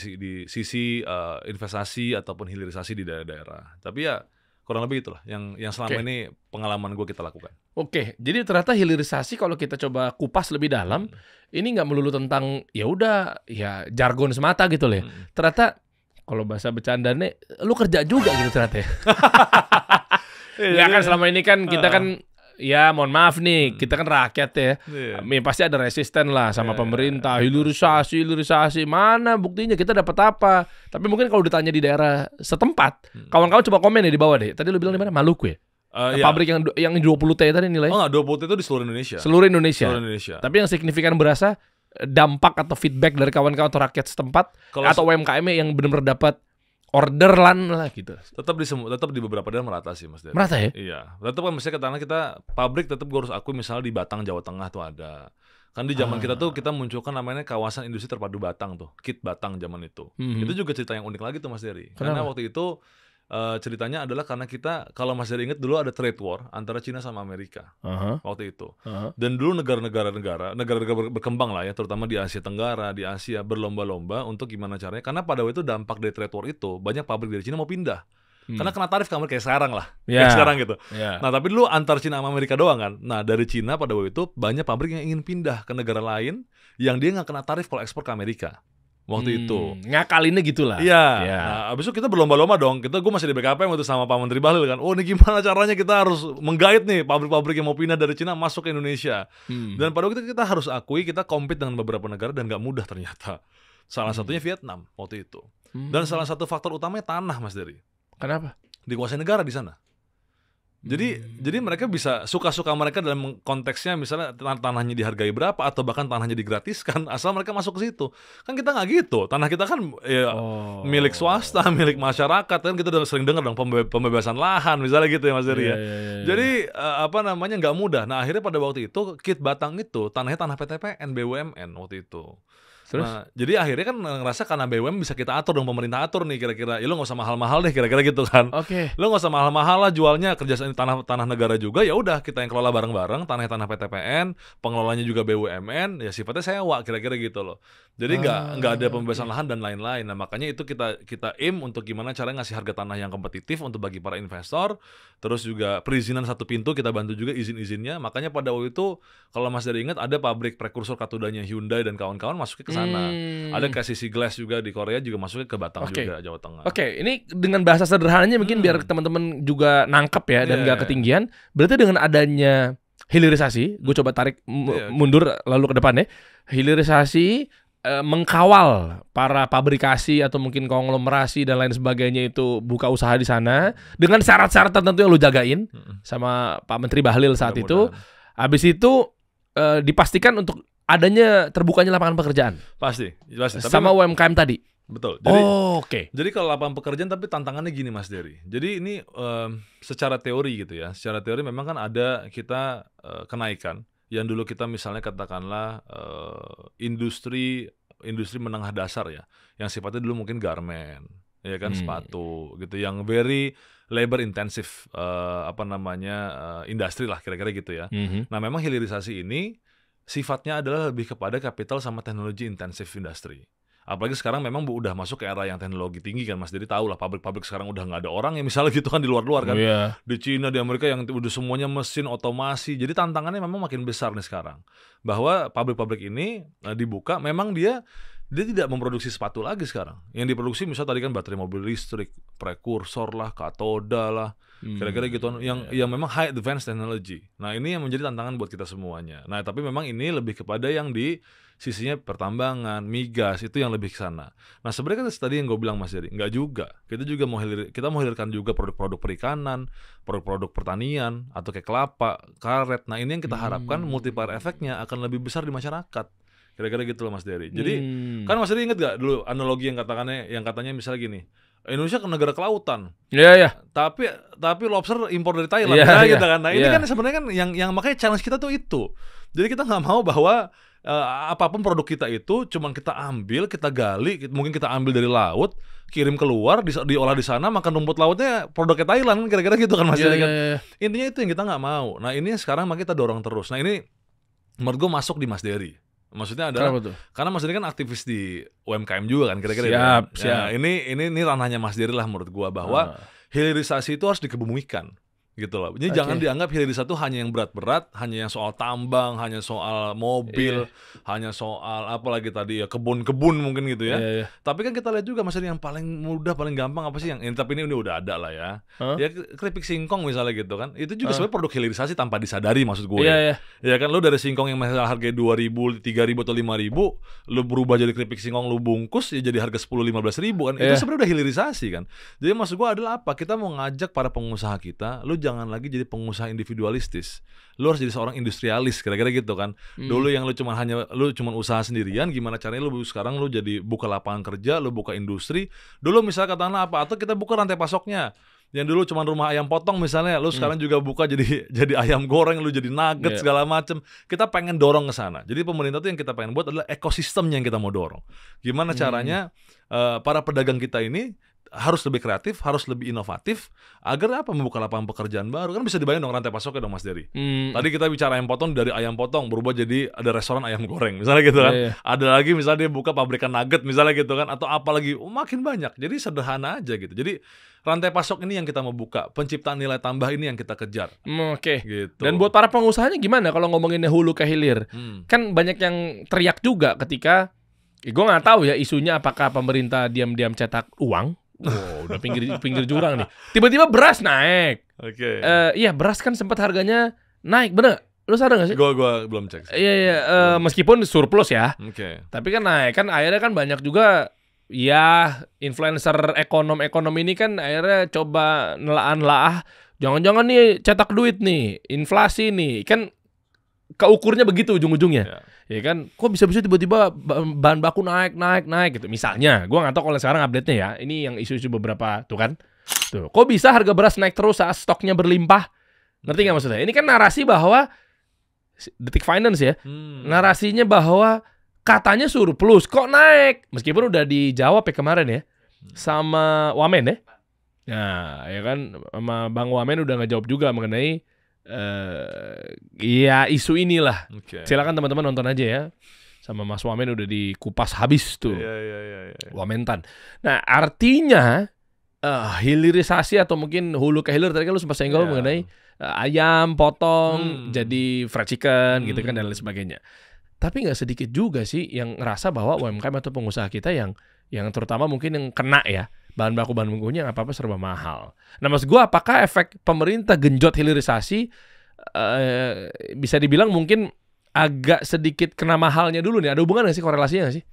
sisi investasi ataupun hilirisasi di daerah-daerah. Tapi ya kurang lebih itulah yang selama ini pengalaman gue kita lakukan. Oke, jadi ternyata hilirisasi kalau kita coba kupas lebih dalam, ini nggak melulu tentang ya udah ya jargon semata gitu loh. Ternyata kalau bahasa bercandanya, lu kerja juga gitu ternyata ya. Ya kan selama ini kan kita kan ya mohon maaf nih, kita kan rakyat ya. Pasti ada resisten lah sama pemerintah, hilirisasi, mana buktinya kita dapat apa. Tapi mungkin kalau ditanya di daerah setempat, kawan-kawan coba komen ya di bawah deh. Tadi lu bilang di mana? Maluku ya? Pabrik yang 20T tadi nilai? Oh enggak, 20T itu di seluruh Indonesia. Seluruh Indonesia. Tapi yang signifikan berasa dampak atau feedback dari kawan-kawan atau rakyat setempat atau UMKM yang benar-benar dapat orderan lah gitu. Tetap di beberapa daerah merata sih Mas Dery. Merata ya? Iya. Tetap kan misalnya karena kita pabrik tetap gue harus akui misalnya di Batang Jawa Tengah tuh ada. Kan di zaman kita tuh kita munculkan namanya kawasan industri terpadu Batang tuh, KIT Batang zaman itu. Itu juga cerita yang unik lagi tuh Mas Dery. Karena waktu itu ceritanya adalah karena kita, kalau Mas Dery ingat dulu ada trade war antara Cina sama Amerika waktu itu. Dan dulu negara-negara berkembang lah ya, terutama di Asia Tenggara, di Asia berlomba-lomba untuk gimana caranya. Karena pada waktu itu dampak dari trade war itu banyak pabrik dari Cina mau pindah. Karena kena tarif kayak sekarang lah, kayak sekarang gitu. Nah tapi dulu antar Cina sama Amerika doang kan. Nah dari Cina pada waktu itu banyak pabrik yang ingin pindah ke negara lain yang dia nggak kena tarif kalau ekspor ke Amerika. Waktu itu ngakalinnya gitulah. Iya. Nah, abis itu kita berlomba-lomba dong. Gue masih di BKP waktu sama Pak Menteri Bahlil kan. Oh, ini gimana caranya kita harus menggait nih pabrik-pabrik yang mau pindah dari Cina masuk ke Indonesia. Dan pada waktu itu kita harus akui kita compete dengan beberapa negara dan nggak mudah ternyata. Salah satunya Vietnam waktu itu. Dan salah satu faktor utamanya tanah Mas Dery. Kenapa? Dikuasai negara di sana. Jadi mereka bisa suka-suka mereka dalam konteksnya misalnya tanahnya dihargai berapa atau bahkan tanahnya digratiskan asal mereka masuk ke situ. Kan kita nggak gitu. Tanah kita kan ya, milik swasta, milik masyarakat kan kita udah sering dengar dong pembebasan lahan misalnya gitu ya Mas Dery ya. Jadi nggak mudah. Nah akhirnya pada waktu itu KIT Batang itu tanahnya tanah PTPN BUMN waktu itu. Terus? Nah, jadi akhirnya kan ngerasa karena BUMN bisa kita atur dong, pemerintah atur nih kira-kira, ya lo nggak usah mahal-mahal deh kira-kira gitu kan. Lo nggak usah mahal-mahal lah jualnya, kerjasama tanah negara juga, ya udah kita yang kelola bareng-bareng, tanah PTPN, pengelolanya juga BUMN, ya sifatnya sewa kira-kira gitu loh. Jadi nggak ada pembebasan lahan dan lain-lain. Nah makanya itu kita aim untuk gimana cara ngasih harga tanah yang kompetitif untuk bagi para investor, terus juga perizinan satu pintu kita bantu juga izin-izinnya. Makanya pada waktu itu kalau Mas Dery ingat ada pabrik prekursor katodanya Hyundai dan kawan-kawan masuknya ke sana. Ada KCC Glass juga di Korea juga masuknya ke Batang juga Jawa Tengah. Ini dengan bahasa sederhananya mungkin biar teman-teman juga nangkep ya dan nggak ketinggian. Berarti dengan adanya hilirisasi, gue coba tarik mundur lalu ke depan ya. Hilirisasi mengkawal para pabrikasi atau mungkin konglomerasi dan lain sebagainya itu buka usaha di sana dengan syarat-syarat tertentu yang lu jagain sama Pak Menteri Bahlil saat itu. Habis itu dipastikan untuk adanya terbukanya lapangan pekerjaan. Pasti. Sama UMKM tadi. Betul. Jadi, jadi kalau lapangan pekerjaan tapi tantangannya gini Mas Dery. Jadi ini secara teori gitu ya. Secara teori memang kan ada kita kenaikan yang dulu kita misalnya katakanlah industri menengah dasar ya, yang sifatnya dulu mungkin garment, ya kan sepatu gitu, yang very labor intensive industri lah kira-kira gitu ya. Nah memang hilirisasi ini sifatnya adalah lebih kepada capital sama teknologi intensive industri. Apalagi sekarang memang udah masuk ke era yang teknologi tinggi kan Mas. Jadi tahu lah pabrik-pabrik sekarang udah nggak ada orang ya misalnya gitu kan di luar-luar kan. Di Cina, di Amerika yang udah semuanya mesin otomasi. Jadi tantangannya memang makin besar nih sekarang. Bahwa pabrik-pabrik ini dibuka memang dia tidak memproduksi sepatu lagi sekarang. Yang diproduksi misalnya tadi kan baterai mobil listrik, prekursor lah, katoda lah. Kira-kira gitu yang memang high advanced technology. Nah, ini yang menjadi tantangan buat kita semuanya. Nah, tapi memang ini lebih kepada yang di sisinya pertambangan, migas itu yang lebih ke sana. Nah, sebenarnya kan tadi yang gue bilang Mas Dery, enggak juga. Kita mau hilirkan juga produk-produk perikanan, produk-produk pertanian atau kayak kelapa, karet. Nah, ini yang kita harapkan multiplier efeknya akan lebih besar di masyarakat. Kira-kira gitu loh Mas Dery. Jadi kan Mas Dery inget gak dulu analogi yang katanya misalnya gini, Indonesia kan negara kelautan. Iya. Tapi lobster impor dari Thailand gitu kan. Nah, ini kan sebenarnya kan yang makanya challenge kita tuh itu. Jadi kita nggak mau bahwa apapun produk kita itu cuman kita ambil, kita gali, mungkin kita ambil dari laut, kirim keluar, diolah di sana, makan rumput lautnya produknya Thailand, kira-kira gitu kan Mas Dery kan. Intinya itu yang kita nggak mau. Nah, ini sekarang kita dorong terus. Nah, ini menurut gue masuk di Mas Dery. Maksudnya adalah karena Mas Dery kan aktivis di UMKM juga kan kira-kira. Siap. Ini ranahnya Mas Dery lah menurut gua bahwa hilirisasi itu harus dikebumikan. Gitu loh. Jadi jangan dianggap hilirisasi itu hanya yang berat-berat, hanya yang soal tambang, hanya soal mobil, hanya soal apa lagi tadi ya kebun-kebun mungkin gitu ya. Tapi kan kita lihat juga maksudnya yang paling mudah, paling gampang apa sih yang tapi ini udah ada lah ya. Ya keripik singkong misalnya gitu kan. Itu juga sebenarnya produk hilirisasi tanpa disadari maksud gue. Ya kan lu dari singkong yang misalnya harga 2.000, 3.000 atau 5.000, lu berubah jadi keripik singkong lu bungkus ya jadi harga 10-15 ribu kan. Itu sebenarnya udah hilirisasi kan. Jadi maksud gue adalah apa? Kita mau ngajak para pengusaha kita, lu jangan lagi jadi pengusaha individualistis. Lu harus jadi seorang industrialis kira-kira gitu kan. Dulu yang lu cuma usaha sendirian, gimana caranya lu sekarang lu jadi buka lapangan kerja, lu buka industri. Dulu misalnya katakanlah apa, atau kita buka rantai pasoknya. Yang dulu cuma rumah ayam potong misalnya, lu sekarang juga buka jadi ayam goreng, lu jadi nugget segala macem. Kita pengen dorong ke sana. Jadi pemerintah tuh yang kita pengen buat adalah ekosistemnya yang kita mau dorong. Gimana caranya para pedagang kita ini harus lebih kreatif, harus lebih inovatif agar apa membuka lapangan pekerjaan baru. Kan bisa dibayangin dong rantai pasoknya dong Mas Dery. Tadi kita bicara ayam potong, dari ayam potong berubah jadi ada restoran ayam goreng misalnya gitu kan. Ada lagi misalnya dia buka pabrikan nugget misalnya gitu kan, atau apa lagi, makin banyak. Jadi sederhana aja gitu. Jadi rantai pasok ini yang kita mau buka, penciptaan nilai tambah ini yang kita kejar. Gitu. Dan buat para pengusahanya gimana kalau ngomonginnya hulu ke hilir? Kan banyak yang teriak juga ketika gue nggak tahu ya isunya apakah pemerintah diam-diam cetak uang. Udah pinggir jurang nih. Tiba-tiba beras naik. Iya, beras kan sempat harganya naik, bener? Lu sadar gak sih? Gua belum cek. Iya, meskipun surplus ya. Tapi kan naik, kan akhirnya kan banyak juga ya influencer ekonom ini kan akhirnya coba nelaan jangan-jangan nih cetak duit nih, inflasi nih. Kan keukurnya begitu ujung-ujungnya. Ya kan, kok bisa-bisa tiba-tiba bahan baku naik gitu. Misalnya, gua nggak tahu kalau sekarang update-nya ya. Ini yang isu-isu beberapa tuh kan. Tuh, kok bisa harga beras naik terus saat stoknya berlimpah? Ngerti nggak maksudnya? Ini kan narasi bahwa Detik Finance ya. Narasinya bahwa katanya surplus, kok naik? Meskipun udah dijawab ya kemarin ya sama Wamen ya. Nah, ya kan sama Bang Wamen udah ngejawab juga mengenai ya isu inilah. Silakan teman-teman nonton aja ya. Sama Mas Wamen udah dikupas habis tuh. Wamentan. Nah, artinya hilirisasi atau mungkin hulu ke hilir tadi kan lu sempat senggol mengenai ayam potong jadi fried chicken gitu kan dan lain sebagainya. Tapi nggak sedikit juga sih yang ngerasa bahwa UMKM atau pengusaha kita yang terutama mungkin yang kena ya bahan bakunya apa-apa serba mahal. Nah, maksud gue apakah efek pemerintah genjot hilirisasi bisa dibilang mungkin agak sedikit kena mahalnya dulu nih? Ada hubungan nggak sih, korelasinya nggak sih?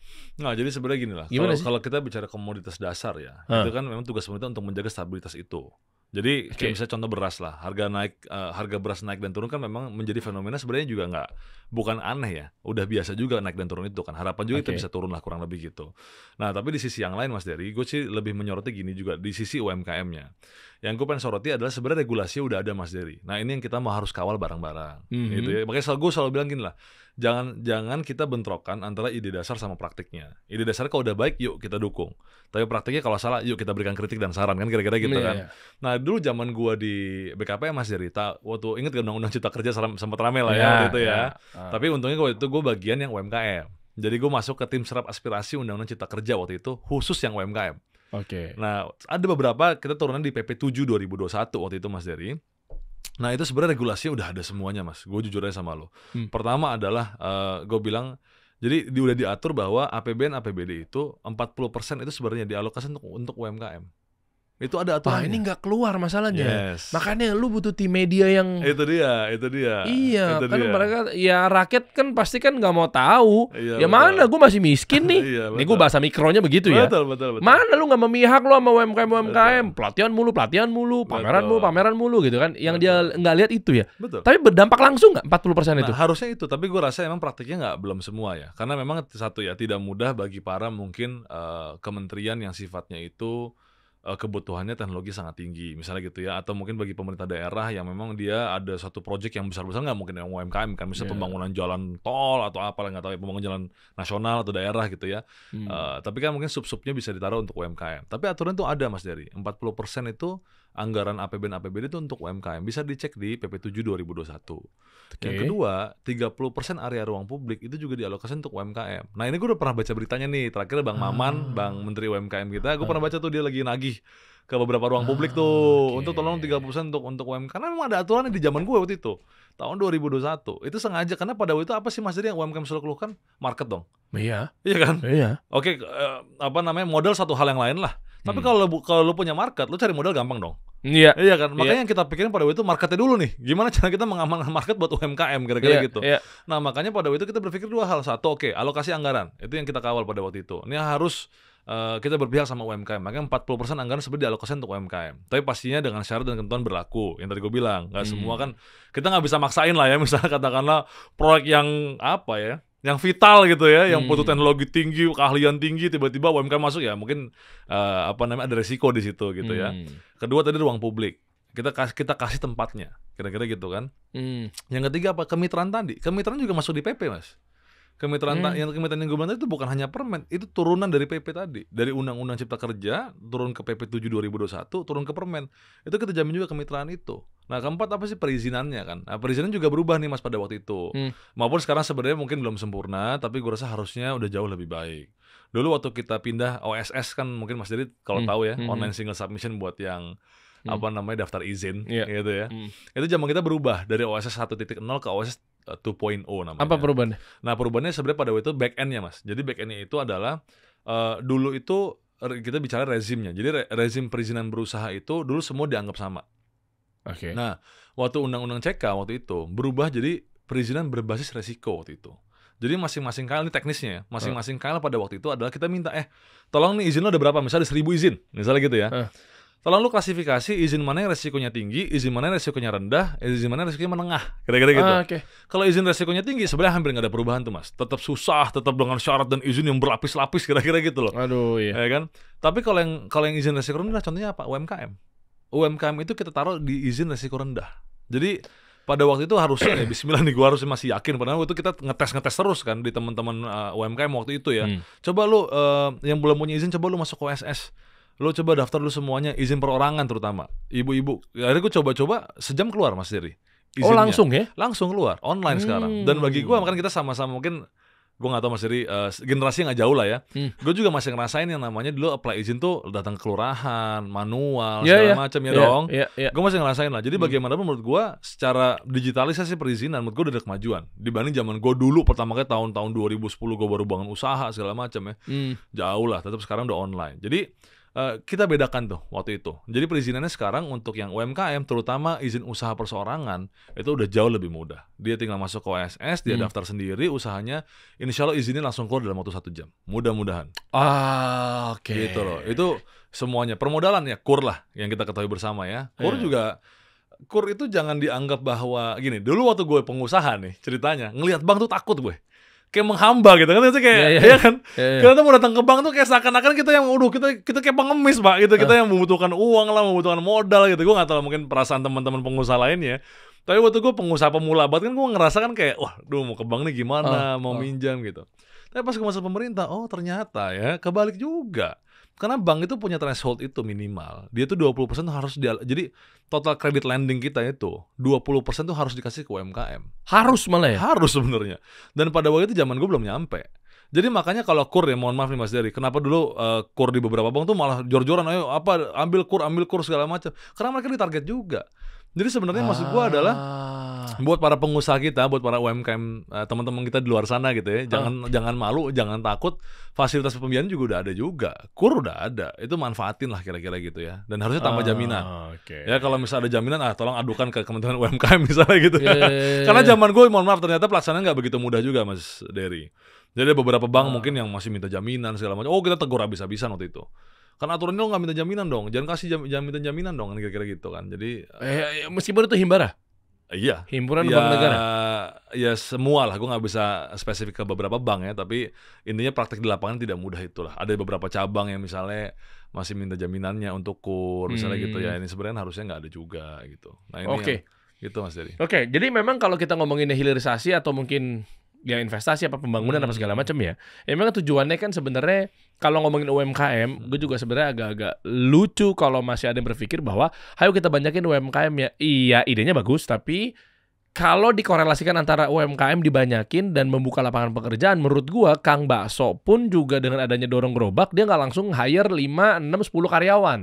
Nah, jadi sebenarnya gini lah. Kalau kita bicara komoditas dasar ya, itu kan memang tugas pemerintah untuk menjaga stabilitas itu. Jadi kayak misalnya contoh beras lah, harga beras naik dan turun kan memang menjadi fenomena sebenarnya juga bukan aneh ya, udah biasa juga naik dan turun itu kan, harapan juga itu bisa turun lah kurang lebih gitu. Nah tapi di sisi yang lain Mas Dery, gue sih lebih menyoroti gini juga di sisi UMKM-nya. Yang gue pengen soroti adalah sebenarnya regulasi udah ada Mas Dery. Nah ini yang kita mau harus kawal bareng-bareng, gitu ya. Makanya gue selalu bilang gini lah, jangan kita bentrokan antara ide dasar sama praktiknya. Ide dasar kalau udah baik, yuk kita dukung. Tapi praktiknya kalau salah, yuk kita berikan kritik dan saran kan kira-kira gitu kan. Nah dulu zaman gua di BKP Mas Dery, waktu inget kan Undang-Undang Cipta Kerja sempat ramai lah ya waktu itu ya. Tapi untungnya waktu itu gue bagian yang UMKM. Jadi gue masuk ke tim serap aspirasi Undang-Undang Cipta Kerja waktu itu khusus yang UMKM. Nah ada beberapa kita turunan di PP 7 2021 waktu itu Mas Dery. Nah itu sebenarnya regulasinya udah ada semuanya Mas. Gue jujur aja sama lo. Pertama adalah gue bilang, jadi udah diatur bahwa APBD itu 40% itu sebenarnya dialokasikan untuk UMKM. Itu ada aturannya. Ini nggak keluar masalahnya. Makanya lu butuh tim media yang itu dia. Iya, kan mereka ya rakyat kan pasti kan nggak mau tahu. Ya mana gue masih miskin nih. Nih gue bahasa mikronya begitu ya. Betul. Mana lu nggak memihak lu sama UMKM. Pelatihan mulu, pameran mulu gitu kan. Yang dia nggak lihat itu ya. Betul. Tapi berdampak langsung nggak 40% itu? Harusnya itu, tapi gue rasa emang praktiknya belum semua ya. Karena memang satu ya, tidak mudah bagi para mungkin kementerian yang sifatnya itu kebutuhannya teknologi sangat tinggi misalnya gitu ya, atau mungkin bagi pemerintah daerah yang memang dia ada satu proyek yang besar-besar, nggak mungkin yang UMKM kan, misalnya pembangunan jalan tol atau apa nggak tahu ya, pembangunan jalan nasional atau daerah gitu ya. Tapi kan mungkin sub-subnya bisa ditaruh untuk UMKM. Tapi aturan itu ada Mas Dery, 40% itu anggaran APBN itu untuk UMKM. Bisa dicek di PP 7 2021. Yang kedua, 30% area ruang publik itu juga dialokasikan untuk UMKM. Nah, ini gue udah pernah baca beritanya nih. Terakhir Bang Maman, Bang Menteri UMKM kita, gue pernah baca tuh dia lagi nagih ke beberapa ruang publik tuh untuk tolong 30% untuk UMKM. Karena memang ada aturannya di zaman gue waktu itu. Tahun 2021. Itu sengaja karena pada waktu itu apa sih Mas Dedi yang UMKM selalu keluhkan? Market dong. Iya. Iya kan? Iya. Oke, modal satu hal yang lain lah. Tapi kalau lu punya market, lu cari modal gampang dong. Iya. Iya kan? Makanya yang kita pikirin pada waktu itu marketnya dulu nih. Gimana cara kita mengamankan market buat UMKM kira-kira gitu. Iya. Nah, makanya pada waktu itu kita berpikir dua hal. Satu, alokasi anggaran. Itu yang kita kawal pada waktu itu. Ini harus kita berpihak sama UMKM. Makanya 40% anggaran sebenarnya dialokasikan untuk UMKM. Tapi pastinya dengan syarat dan ketentuan berlaku. Yang tadi gue bilang, nggak semua kan kita nggak bisa maksain lah ya. Misalnya katakanlah proyek yang yang vital gitu ya, yang butuh teknologi tinggi, keahlian tinggi, tiba-tiba UMKM masuk ya, mungkin ada resiko di situ gitu ya. Kedua tadi ruang publik. Kita kasih tempatnya. Kira-kira gitu kan. Yang ketiga apa? Kemitraan tadi. Kemitraan juga masuk di PP, Mas. Kemitraan yang gue bilang itu bukan hanya permen, itu turunan dari PP tadi. Dari Undang-Undang Cipta Kerja turun ke PP 7 2021, turun ke permen. Itu kita jamin juga kemitraan itu. Nah, keempat apa sih perizinannya kan? Nah, perizinan juga berubah nih Mas pada waktu itu. Maupun sekarang sebenarnya mungkin belum sempurna, tapi gue rasa harusnya udah jauh lebih baik. Dulu waktu kita pindah OSS kan mungkin Mas Dedi kalau tahu ya, online single submission buat yang daftar izin gitu ya. Itu zaman kita berubah dari OSS 1.0 ke OSS 2.0 namanya. Apa perubahannya? Nah, perubahannya sebenarnya pada waktu itu back end-nya, Mas. Jadi back end-nya itu adalah dulu itu kita bicara rezimnya. Jadi rezim perizinan berusaha itu dulu semua dianggap sama. Oke. Nah, waktu undang-undang CK waktu itu berubah jadi perizinan berbasis resiko waktu itu. Jadi masing-masing KL ini teknisnya ya. Masing-masing KL pada waktu itu adalah kita minta tolong nih izin lo ada berapa? Misalnya ada 1000 izin. Misalnya gitu ya. Tolong lu klasifikasi izin mana yang resikonya tinggi, izin mana yang resikonya rendah, izin mana yang resikonya menengah. Kira-kira gitu. Kalau izin resikonya tinggi sebenarnya hampir nggak ada perubahan tuh Mas. Tetap susah, tetap dengan syarat dan izin yang berlapis-lapis kira-kira gitu loh. Aduh, iya. Ya kan? Tapi kalau yang izin resiko rendah contohnya apa? UMKM. UMKM itu kita taruh di izin resiko rendah. Jadi pada waktu itu harusnya bismillah nih gue harus masih yakin padahal waktu itu kita ngetes terus kan di teman-teman UMKM waktu itu ya. Coba lu yang belum punya izin coba lu masuk OSS. Lo coba daftar dulu semuanya, izin perorangan terutama. Ibu-ibu. Akhirnya gue coba-coba sejam keluar Mas Dedi. Oh langsung ya? Langsung keluar, online sekarang. Dan bagi gue kan kita sama-sama mungkin, gue gak tahu Mas Dedi, generasi gak jauh lah ya. Gue juga masih ngerasain yang namanya dulu apply izin tuh datang ke kelurahan, manual, segala macam ya dong. Gue masih ngerasain lah. Jadi bagaimanapun menurut gue secara digitalisasi perizinan, menurut gue udah ada kemajuan. Dibanding zaman gue dulu pertama kali tahun 2010 gue baru bangun usaha segala macam ya. Jauh lah, tetap sekarang udah online. Jadi kita bedakan tuh waktu itu. Jadi perizinannya sekarang untuk yang UMKM terutama izin usaha perseorangan itu udah jauh lebih mudah. Dia tinggal masuk ke OSS, dia daftar sendiri usahanya, insya Allah izinnya langsung keluar dalam waktu 1 jam. Mudah-mudahan. Oke. Gitu loh. Itu semuanya permodalan ya, KUR lah yang kita ketahui bersama ya. KUR juga KUR itu jangan dianggap bahwa gini. Dulu waktu gue pengusaha nih ceritanya, ngelihat bank tuh takut gue. Kayak menghamba gitu kan itu kayak ya kan kita tuh mau datang ke bank tuh kayak seakan-akan kita yang kita kayak pengemis Pak gitu, kita yang membutuhkan uang lah, membutuhkan modal gitu. Gue nggak tahu mungkin perasaan teman-teman pengusaha lainnya, tapi waktu gue pengusaha pemula banget kan gue ngerasa kan kayak mau ke bank nih gimana mau minjam gitu. Tapi pas gue masuk pemerintah ternyata ya kebalik juga. Karena bank itu punya threshold itu minimal. Dia tuh 20% harus jadi total credit lending kita itu 20% tuh harus dikasih ke UMKM. Harus malah ya? Harus sebenarnya. Dan pada waktu itu zaman gue belum nyampe. Jadi makanya kalau KUR ya mohon maaf nih Mas Dery, kenapa dulu KUR di beberapa bank tuh malah jor-joran ayo ambil KUR segala macam. Karena mereka ditarget juga. Jadi sebenarnya maksud gue adalah buat para pengusaha kita, buat para UMKM teman-teman kita di luar sana gitu ya, jangan malu, jangan takut. Fasilitas pembiayaan juga udah ada juga, KUR udah ada, itu manfaatin lah kira-kira gitu ya. Dan harusnya tambah jaminan. Ya kalau misalnya ada jaminan, tolong adukan ke Kementerian UMKM misalnya gitu. Karena zaman gue mohon maaf ternyata pelaksanaan nggak begitu mudah juga Mas Dery. Jadi ada beberapa bank mungkin yang masih minta jaminan segala macam. Kita tegur habis-habisan waktu itu. Karena aturannya lo nggak minta jaminan dong, jangan kasih minta jaminan dong, kira-kira gitu kan. Jadi meskipun itu himbara. Iya. Himpunan bank negara. Ya semua lah, gue nggak bisa spesifik ke beberapa bank ya, tapi intinya praktek di lapangan tidak mudah itulah. Ada beberapa cabang yang misalnya masih minta jaminannya untuk KUR, misalnya gitu ya. Ini sebenarnya harusnya nggak ada juga gitu. Nah ini gitu Mas Dery. Jadi memang kalau kita ngomongin hilirisasi atau mungkin ya investasi apa pembangunan apa segala macam ya. Memang tujuannya kan sebenarnya kalau ngomongin UMKM, gue juga sebenarnya agak-agak lucu kalau masih ada yang berpikir bahwa ayo kita banyakin UMKM ya. Iya, idenya bagus, tapi kalau dikorelasikan antara UMKM dibanyakin dan membuka lapangan pekerjaan, menurut gue Kang Bakso pun juga dengan adanya dorong gerobak, dia nggak langsung hire 5, 6, 10 karyawan.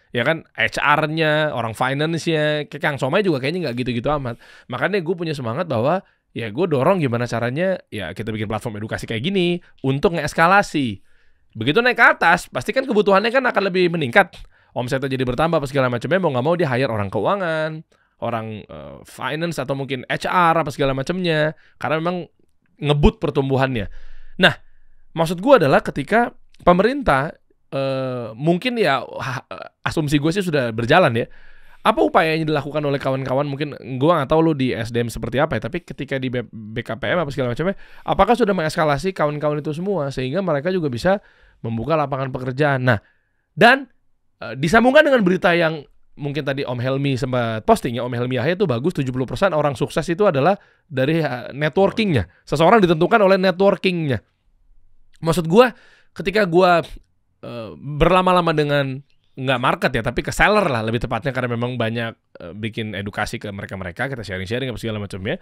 Ya kan, HR-nya, orang finance-nya, kayak Kang Somai juga kayaknya nggak gitu-gitu amat. Makanya gue punya semangat bahwa ya gue dorong gimana caranya ya kita bikin platform edukasi kayak gini untuk ngeeskalasi. Begitu naik ke atas, pasti kan kebutuhannya kan akan lebih meningkat. Omsetnya jadi bertambah apa segala macamnya, mau nggak mau dia hire orang keuangan, orang finance atau mungkin HR apa segala macamnya. Karena memang ngebut pertumbuhannya. Nah, maksud gue adalah ketika pemerintah mungkin ya asumsi gue sih sudah berjalan ya. Apa upaya yang dilakukan oleh kawan-kawan, mungkin gue nggak tahu lo di SDM seperti apa ya, tapi ketika di BKPM apa segala macamnya, apakah sudah mengeskalasi kawan-kawan itu semua sehingga mereka juga bisa membuka lapangan pekerjaan. Nah, dan disambungkan dengan berita yang mungkin tadi Om Helmi sempat posting ya, Om Helmi Yahya itu bagus, 70% orang sukses itu adalah dari networkingnya. Seseorang ditentukan oleh networkingnya. Maksud gue, ketika gue berlama-lama dengan nggak market ya, tapi ke seller lah lebih tepatnya, karena memang banyak bikin edukasi ke mereka-mereka, kita sharing-sharing apa segala macamnya.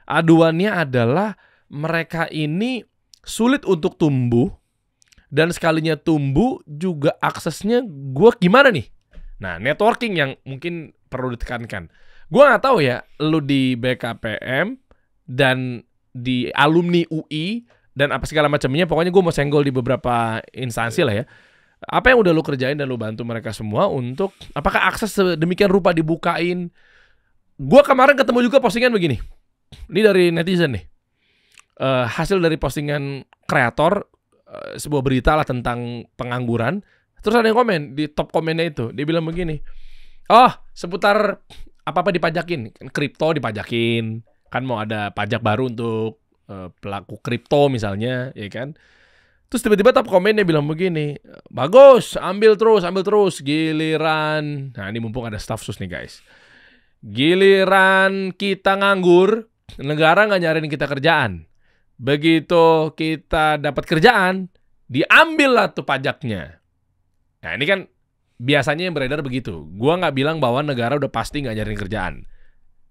Aduannya adalah mereka ini sulit untuk tumbuh, dan sekalinya tumbuh juga aksesnya gue gimana nih? Nah, networking yang mungkin perlu ditekankan. Gue nggak tahu ya, lu di BKPM dan di alumni UI dan apa segala macamnya, pokoknya gue mau senggol di beberapa instansi lah ya. Apa yang udah lu kerjain dan lu bantu mereka semua untuk apakah akses sedemikian rupa dibukain? Gue kemarin ketemu juga postingan begini. Ini dari netizen nih. Hasil dari postingan kreator, sebuah berita lah tentang pengangguran. Terus ada yang komen di top komennya itu. Dia bilang begini. Oh, seputar apa-apa dipajakin. Kripto dipajakin. Kan mau ada pajak baru untuk pelaku kripto misalnya, ya kan? Terus tiba-tiba top komennya bilang begini, bagus, ambil terus, giliran. Nah, ini mumpung ada staff sus nih guys. Giliran kita nganggur, negara nggak nyariin kita kerjaan. Begitu kita dapat kerjaan, diambil lah tuh pajaknya. Nah, ini kan biasanya yang beredar begitu. Gua nggak bilang bahwa negara udah pasti nggak nyariin kerjaan.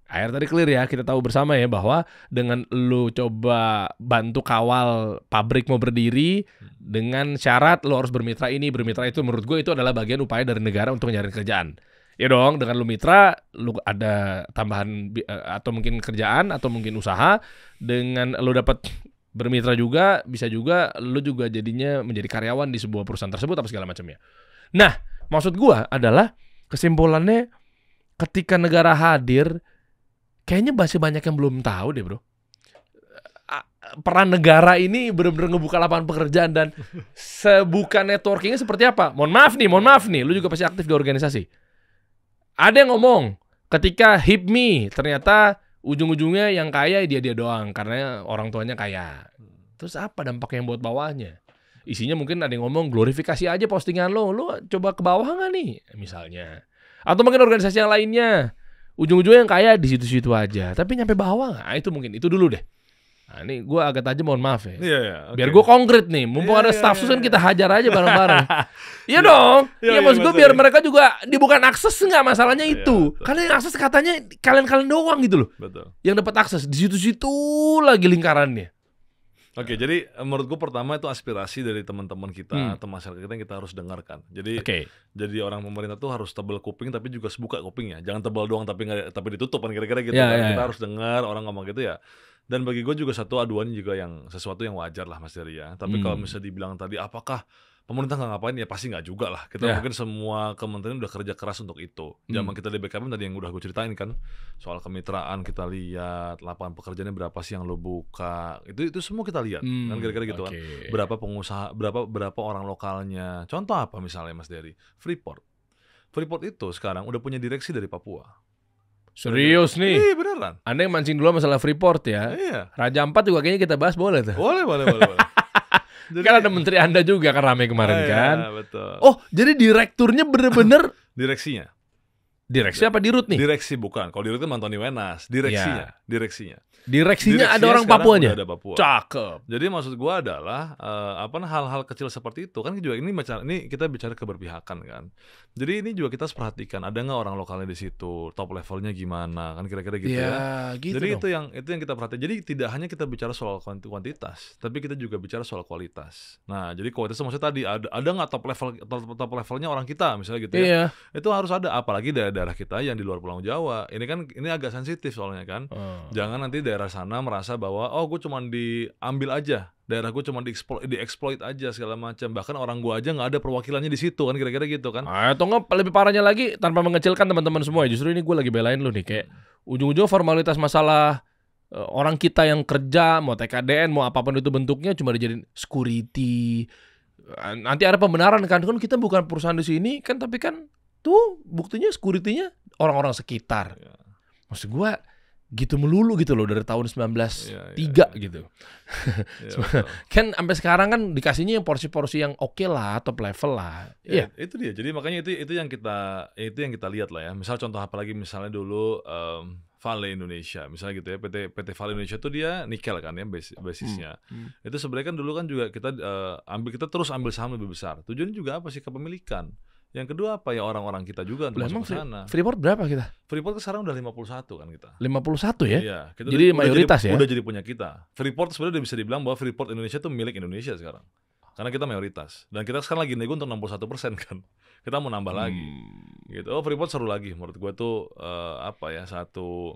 Akhir tadi clear ya, kita tahu bersama ya bahwa dengan lu coba bantu kawal pabrik mau berdiri dengan syarat lu harus bermitra ini, bermitra itu, menurut gue itu adalah bagian upaya dari negara untuk nyari kerjaan. Ya dong, dengan lu mitra, lu ada tambahan atau mungkin kerjaan atau mungkin usaha, dengan lu dapat bermitra juga, bisa juga lu juga jadinya menjadi karyawan di sebuah perusahaan tersebut apa segala macamnya. Nah, maksud gue adalah kesimpulannya ketika negara hadir, kayaknya masih banyak yang belum tahu deh bro. Peran negara ini benar-benar ngebuka lapangan pekerjaan dan sebuka networkingnya seperti apa. Mohon maaf nih, lu juga pasti aktif di organisasi. Ada yang ngomong, ketika HIPMI ternyata ujung-ujungnya yang kaya dia doang karena orang tuanya kaya. Terus apa dampaknya yang buat bawahnya? Isinya mungkin ada yang ngomong glorifikasi aja postingan lu coba ke bawah nggak nih misalnya. Atau mungkin organisasi yang lainnya. Ujung-ujungnya yang kaya di situ-situ aja, tapi nyampe bawah nggak? Nah, itu mungkin itu dulu deh. Nah, ini gue agak tajam, mohon maaf ya. Okay. Biar gue konkret nih, mumpung ada staff sus kan kita hajar aja bareng-bareng. Iya dong. Iya maksud gue biar mereka juga dibuka akses, nggak masalahnya itu. Kalian akses katanya kalian doang gitu loh. Betul. Yang dapat akses di situ-situ lagi lingkarannya. Oke, jadi menurut gue pertama itu aspirasi dari teman-teman kita atau masyarakat kita yang kita harus dengarkan. Jadi jadi orang pemerintah tuh harus tebal kuping tapi juga buka kupingnya. Jangan tebal doang tapi ditutup kan kira-kira gitu. Kita harus dengar orang ngomong gitu ya. Dan bagi gue juga satu aduan juga yang sesuatu yang wajar lah Mas Dery ya. Tapi kalau misalnya dibilang tadi apakah pemerintah nggak ngapain, ya pasti nggak juga lah. Kita mungkin semua kementerian udah kerja keras untuk itu. Zaman kita di BKPM tadi yang udah gue ceritain kan, soal kemitraan kita lihat, lapangan pekerjaannya berapa sih yang lo buka, itu semua kita lihat kan kira-kira gitu kan. Berapa pengusaha, berapa orang lokalnya. Contoh apa misalnya Mas Dery? Freeport itu sekarang udah punya direksi dari Papua. Serius nih? Iya beneran. Anda yang mancing dulu masalah Freeport ya. Iya. Raja Ampat juga kayaknya kita bahas boleh tuh. Boleh. Jadi, kan ada menteri Anda juga kan ramai kemarin kan. Betul. Oh, jadi direkturnya bener-bener direksinya. Direksi apa dirut nih? Direksi bukan. Kalau dirut kan Antoni Wenas. Direksinya. Direksinya ada orang Papuanya. Ada Papua. Cakep. Jadi maksud gua adalah hal-hal kecil seperti itu kan juga ini kita bicara keberpihakan kan. Jadi ini juga kita harus perhatikan ada nggak orang lokalnya di situ, top levelnya gimana kan kira-kira gitu ya. Gitu jadi dong. itu yang kita perhatikan. Jadi tidak hanya kita bicara soal kuantitas, tapi kita juga bicara soal kualitas. Nah, jadi kualitas maksudnya tadi ada nggak top levelnya orang kita misalnya gitu ya. Itu harus ada, apalagi daerah kita yang di luar Pulau Jawa. Ini agak sensitif soalnya kan. Jangan nanti daerah sana merasa bahwa gue cuma diambil aja, daerah gue cuma dieksploit aja segala macam, bahkan orang gue aja nggak ada perwakilannya di situ kan kira-kira gitu kan. Atau nggak lebih parahnya lagi, tanpa mengecilkan teman-teman semua, justru ini gue lagi belain lu nih, kayak ujung-ujung formalitas masalah orang kita yang kerja, mau TKDN, mau apapun itu bentuknya cuma dijadiin security. Nanti ada pembenaran kan kita bukan perusahaan di sini kan, tapi kan tuh buktinya security-nya orang-orang sekitar. Maksud gue gitu melulu gitu loh dari tahun 1903 gitu. Kan sampai sekarang kan dikasihnya yang porsi-porsi yang oke lah, top level lah. Itu dia. Jadi makanya itu yang kita lihat lah ya. Misal contoh apalagi misalnya dulu Vale Indonesia misalnya gitu ya, PT Vale Indonesia itu dia nikel kan ya basisnya. Itu sebenarnya kan dulu kan juga kita terus ambil saham lebih besar. Tujuannya juga apa sih? Kepemilikan. Yang kedua apa ya, orang-orang kita juga untuk masuk ke sana. Freeport berapa kita? Freeport sekarang udah 51 kan kita. 51 ya? Iya. Jadi mayoritas ya? Udah jadi punya kita. Freeport sebenarnya udah bisa dibilang bahwa Freeport Indonesia itu milik Indonesia sekarang. Karena kita mayoritas. Dan kita sekarang lagi nego untuk 61% kan. Kita mau nambah lagi. Gitu. Freeport seru lagi. Menurut gue tuh satu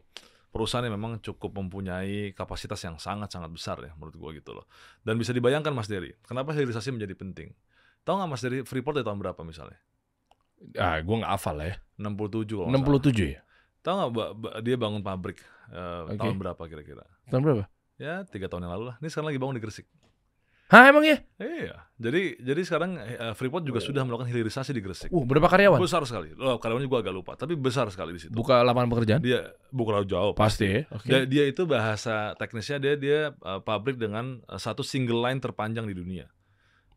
perusahaan yang memang cukup mempunyai kapasitas yang sangat-sangat besar ya menurut gue gitu loh. Dan bisa dibayangkan Mas Dery, kenapa hilirisasi menjadi penting. Tahu nggak Mas Dery Freeport dari tahun berapa misalnya? Gue nggak hafal lah ya. 67 67 ya? Tahu nggak dia bangun pabrik tahun berapa kira-kira? Tahun berapa? Ya 3 tahun yang lalu lah. Ini sekarang lagi bangun di Gresik. Hah emang ya? Iya. Jadi sekarang Freeport juga sudah melakukan hilirisasi di Gresik. Berapa karyawan? Besar sekali. Karyawannya gue agak lupa, tapi besar sekali di situ. Buka lapangan pekerjaan? Dia buka jauh. Pasti ya. Okay. Dia itu bahasa teknisnya dia pabrik dengan satu single line terpanjang di dunia.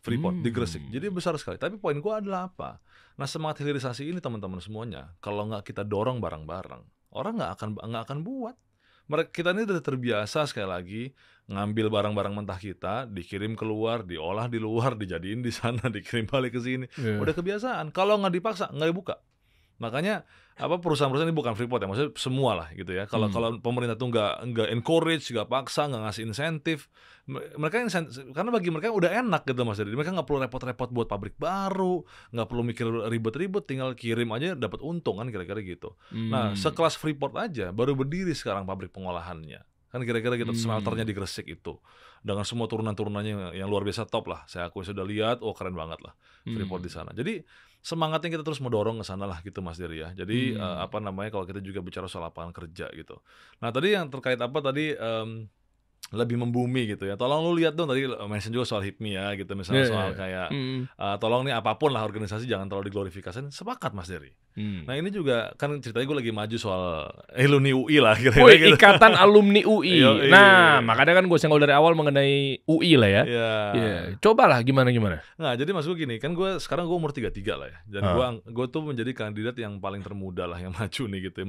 Freeport di Gresik. Jadi besar sekali. Tapi poin gue adalah apa? Nah, semangat hilirisasi ini teman-teman semuanya, kalau nggak kita dorong bareng-bareng, orang nggak akan buat. Kita ini udah terbiasa sekali lagi ngambil barang-barang mentah kita, dikirim keluar, diolah di luar, dijadiin di sana, dikirim balik ke sini. Udah kebiasaan. Kalau nggak dipaksa, nggak dibuka. Makanya perusahaan-perusahaan ini bukan Freeport ya, maksudnya semua lah gitu ya. Kalau pemerintah tuh nggak encourage, nggak paksa, nggak ngasih insentif, mereka karena bagi mereka udah enak gitu Mas. Jadi mereka nggak perlu repot-repot buat pabrik baru, nggak perlu mikir ribet-ribet, tinggal kirim aja dapat untung kan kira-kira gitu. Nah, sekelas Freeport aja baru berdiri sekarang pabrik pengolahannya. Kan kira-kira gitu smelternya di Gresik itu. Dengan semua turunan-turunannya yang luar biasa top lah. Saya akui sudah lihat, keren banget lah Freeport di sana. Jadi semangatnya kita terus mendorong ke sana lah gitu Mas Dery ya. Jadi kalau kita juga bicara soal lapangan kerja gitu. Nah, tadi yang terkait lebih membumi gitu ya. Tolong lu lihat dong tadi mention juga soal HIPMI ya gitu misalnya soal kayak tolong nih apapun lah organisasi jangan terlalu diglorifikasi. Sepakat Mas Dery. Nah, ini juga kan ceritanya gue lagi maju soal alumni UI lah kira-kira gitu. Ikatan alumni UI. Nah, makanya kan gue senggol dari awal mengenai UI lah ya. Cobalah gimana. Nah, jadi maksud gue gini, kan sekarang gue umur 33 lah ya. Dan gue tuh menjadi kandidat yang paling termuda lah yang maju nih gitu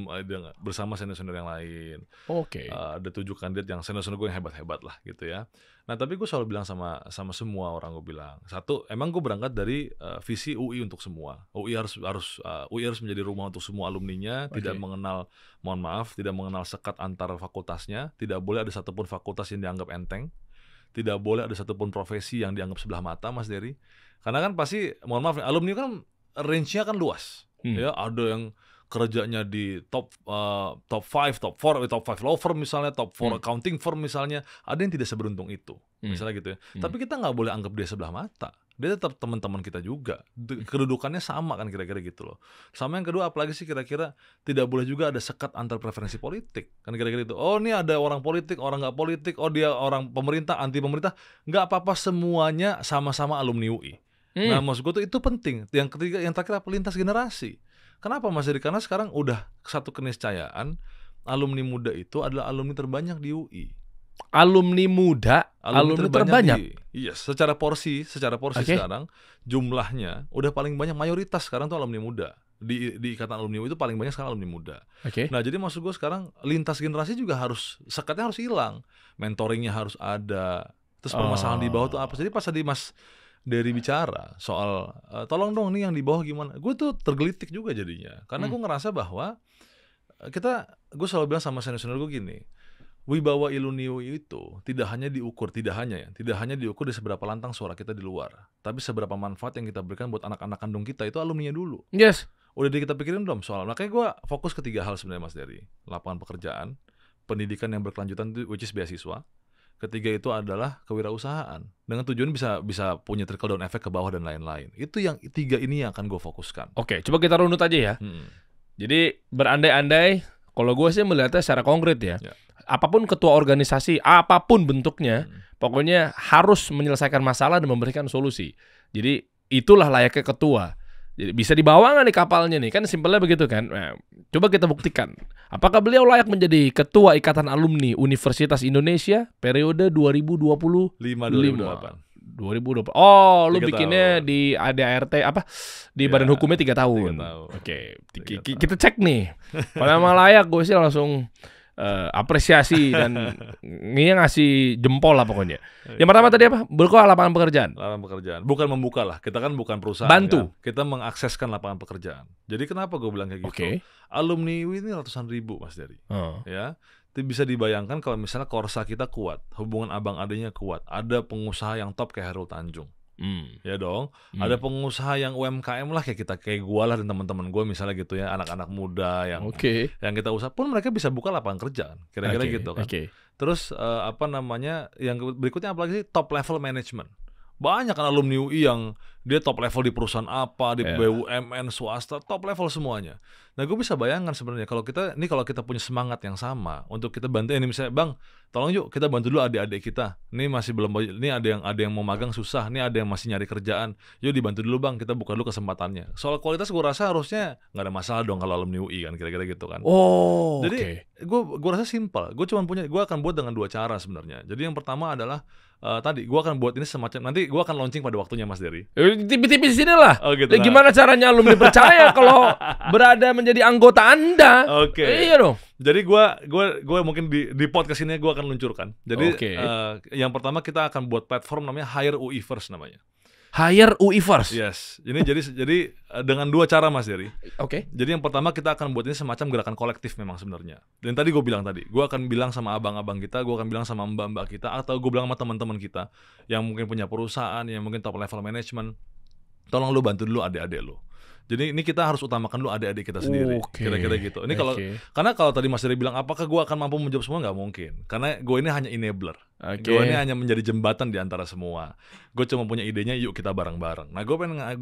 bersama senior-senior yang lain. Ada 7 kandidat yang senior-senior gue yang hebat lah gitu ya. Nah, tapi gue selalu bilang sama semua orang, gue bilang satu, emang gue berangkat dari visi UI untuk semua. UI harus menjadi rumah untuk semua alumninya, tidak mengenal, mohon maaf, tidak mengenal sekat antar fakultasnya, tidak boleh ada satupun fakultas yang dianggap enteng, tidak boleh ada satupun profesi yang dianggap sebelah mata Mas Dery. Karena kan pasti, mohon maaf, alumni kan range-nya kan luas. Ya, ada yang kerjanya di top 5 law firm misalnya, top 4 accounting firm misalnya, ada yang tidak seberuntung itu misalnya gitu ya. Tapi kita nggak boleh anggap dia sebelah mata, dia tetap teman-teman kita juga, kedudukannya sama kan kira-kira gitu loh. Sama yang kedua, apalagi sih kira-kira tidak boleh juga ada sekat antar preferensi politik kan kira-kira itu. Oh, ini ada orang politik, orang nggak politik, oh dia orang pemerintah, anti pemerintah, nggak apa-apa, semuanya sama-sama alumni UI. Nah, maksud gue tuh itu penting. Yang ketiga, yang terakhir, lintas generasi. Kenapa Mas Dery? Karena sekarang udah satu keniscayaan, alumni muda itu adalah alumni terbanyak di UI. Alumni muda, alumni terbanyak. Iya, secara porsi sekarang jumlahnya udah paling banyak, mayoritas sekarang tuh alumni muda di ikatan alumni UI itu paling banyak sekarang alumni muda. Nah, jadi maksud gue sekarang lintas generasi juga sekatnya harus hilang, mentoringnya harus ada. Terus permasalahan di bawah tuh apa? Jadi pas tadi Mas Dery bicara soal tolong dong nih yang di bawah gimana, gue tuh tergelitik juga jadinya, karena gue ngerasa bahwa gue selalu bilang sama senior gue gini, wibawa alumni UI itu tidak hanya diukur di seberapa lantang suara kita di luar, tapi seberapa manfaat yang kita berikan buat anak-anak kandung kita, itu alumninya dulu. Yes. Udah kita pikirin dong soal, makanya gue fokus ke 3 hal sebenarnya Mas Dery: lapangan pekerjaan, pendidikan yang berkelanjutan which is beasiswa, ketiga itu adalah kewirausahaan, dengan tujuan bisa punya trickle down effect ke bawah dan lain-lain. Itu yang 3 ini yang akan gue fokuskan. Oke, coba kita runut aja ya. Jadi berandai-andai, kalau gue sih melihatnya secara konkret ya. Apapun ketua organisasi, apapun bentuknya, pokoknya harus menyelesaikan masalah dan memberikan solusi. Jadi itulah layaknya ketua. Jadi bisa dibawa nggak nih kapalnya nih? Kan simpelnya begitu kan. Nah, coba kita buktikan. Apakah beliau layak menjadi ketua Ikatan Alumni Universitas Indonesia periode 2025-2028? 2020. Oh, lu bikinnya tahun. Di ADART apa? Di Badan Hukumnya 3 tahun. Oke. Kita cek nih. Kalau emang layak, gue sih langsung apresiasi dan ngasih jempol lah pokoknya. Yang pertama tadi apa? Buka lapangan pekerjaan. Lapangan pekerjaan. Bukan membuka lah. Kita kan bukan perusahaan. Bantu. Kan? Kita mengakseskan lapangan pekerjaan. Jadi kenapa gue bilang kayak gitu? Alumni UI ini ratusan ribu Mas Dery. Ya. Itu bisa dibayangkan kalau misalnya Korsa kita kuat, hubungan abang adanya kuat, ada pengusaha yang top kayak Hairul Tanjung. Ya dong, ada pengusaha yang UMKM lah kayak gue lah dan teman-teman gue misalnya gitu ya, anak-anak muda yang kita usaha pun mereka bisa buka lapangan kerjaan, kira-kira gitu kan. Terus yang berikutnya apalagi sih, top level management. Banyak kan alumni UI yang dia top level di perusahaan apa, di BUMN, swasta, top level semuanya. Nah, gue bisa bayangkan sebenarnya kalau kita punya semangat yang sama untuk kita bantu ini, misalnya, Bang, tolong yuk kita bantu dulu adik-adik kita. Ini masih belum, ini ada yang mau magang susah, ini ada yang masih nyari kerjaan. Yuk dibantu dulu Bang, kita buka dulu kesempatannya. Soal kualitas gue rasa harusnya nggak ada masalah dong kalau alumni UI kan, kira-kira gitu kan. Jadi gue rasa simpel. Gue akan buat dengan 2 cara sebenarnya. Jadi yang pertama adalah gue akan buat ini semacam, nanti gue akan launching pada waktunya Mas Dery. Tipis-tipis sini lah. Gimana caranya alumni percaya kalau berada menjadi anggota Anda? Iya dong. Jadi gue mungkin di podcast ini gue akan luncurkan. Jadi yang pertama kita akan buat platform namanya Hire UI First namanya. Hire UI First. Yes. Ini jadi dengan 2 cara Mas Dery. Jadi yang pertama kita akan buat ini semacam gerakan kolektif memang sebenarnya. Dan tadi gue bilang gue akan bilang sama abang-abang kita, gue akan bilang sama mbak-mbak kita, atau gue bilang sama teman-teman kita yang mungkin punya perusahaan, yang mungkin top level management, tolong lu bantu dulu adik-adik lu. Jadi ini kita harus utamakan dulu adik-adik kita sendiri, kira-kira gitu. Ini karena kalau tadi Mas Dery bilang apakah gue akan mampu menjawab semua, nggak mungkin. Karena gue ini hanya enabler. Gue ini hanya menjadi jembatan di antara semua. Gue cuma punya idenya, yuk kita bareng-bareng. Nah, gue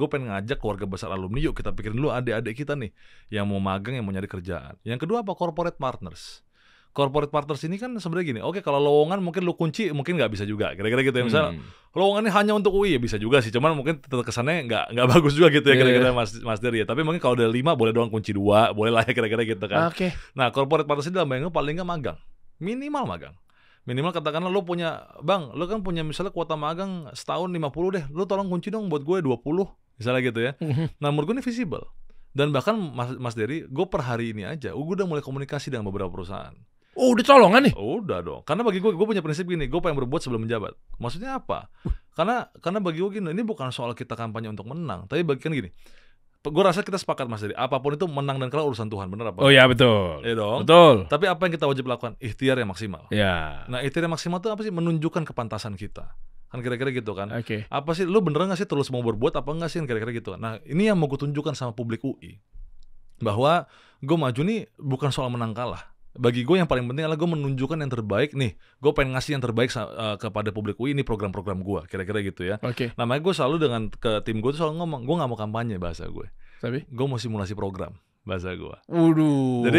pengen ngajak keluarga besar alumni, yuk kita pikirin dulu adik-adik kita nih yang mau magang, yang mau nyari kerjaan. Yang kedua apa? Corporate partners. Corporate partners ini kan sebenarnya gini, kalau lowongan mungkin lu kunci, mungkin nggak bisa juga, kira-kira gitu ya. Misalnya lowongannya hanya untuk UI, ya bisa juga sih, cuman mungkin tetap kesannya nggak bagus juga gitu ya, kira-kira Mas Dery ya. Tapi mungkin kalau ada 5 boleh doang kunci 2, boleh lah ya kira-kira gitu kan. Nah, corporate partners ini dalam bayangan paling nggak magang, minimal katakanlah lu kan punya misalnya kuota magang setahun 50 deh, lu tolong kunci dong buat gue 20, misalnya gitu ya. Nah, menurut gue ini visible. Dan bahkan Mas Dery, gue per hari ini aja, gue udah mulai komunikasi dengan beberapa perusahaan. Oh, udah colongan nih? Udah dong. Karena bagi gue punya prinsip gini, gue pengen berbuat sebelum menjabat. Maksudnya apa? Karena bagi gue gini, ini bukan soal kita kampanye untuk menang, tapi kan gini. Gue rasa kita sepakat Mas Dery, apapun itu menang dan kalah urusan Tuhan, bener apa? Oh ya, betul. Iya dong. Betul. Tapi apa yang kita wajib lakukan? Ikhtiar yang maksimal. Ya. Nah, ikhtiar yang maksimal itu apa sih? Menunjukkan kepantasan kita. Kan kira-kira gitu kan. Apa sih, lu beneran gak sih terus mau berbuat apa enggak sih, kira-kira gitu kan. Nah, ini yang mau gue tunjukkan sama publik UI. Bahwa gue maju nih bukan soal menang kalah. Bagi gue yang paling penting adalah gue menunjukkan yang terbaik nih. Gue pengen ngasih yang terbaik kepada publik UI, ini program-program gue, kira-kira gitu ya. Nah, makanya gue selalu ke tim gue tuh selalu ngomong, gue gak mau kampanye bahasa gue. Tapi gue mau simulasi program. bahasa gue. Waduh.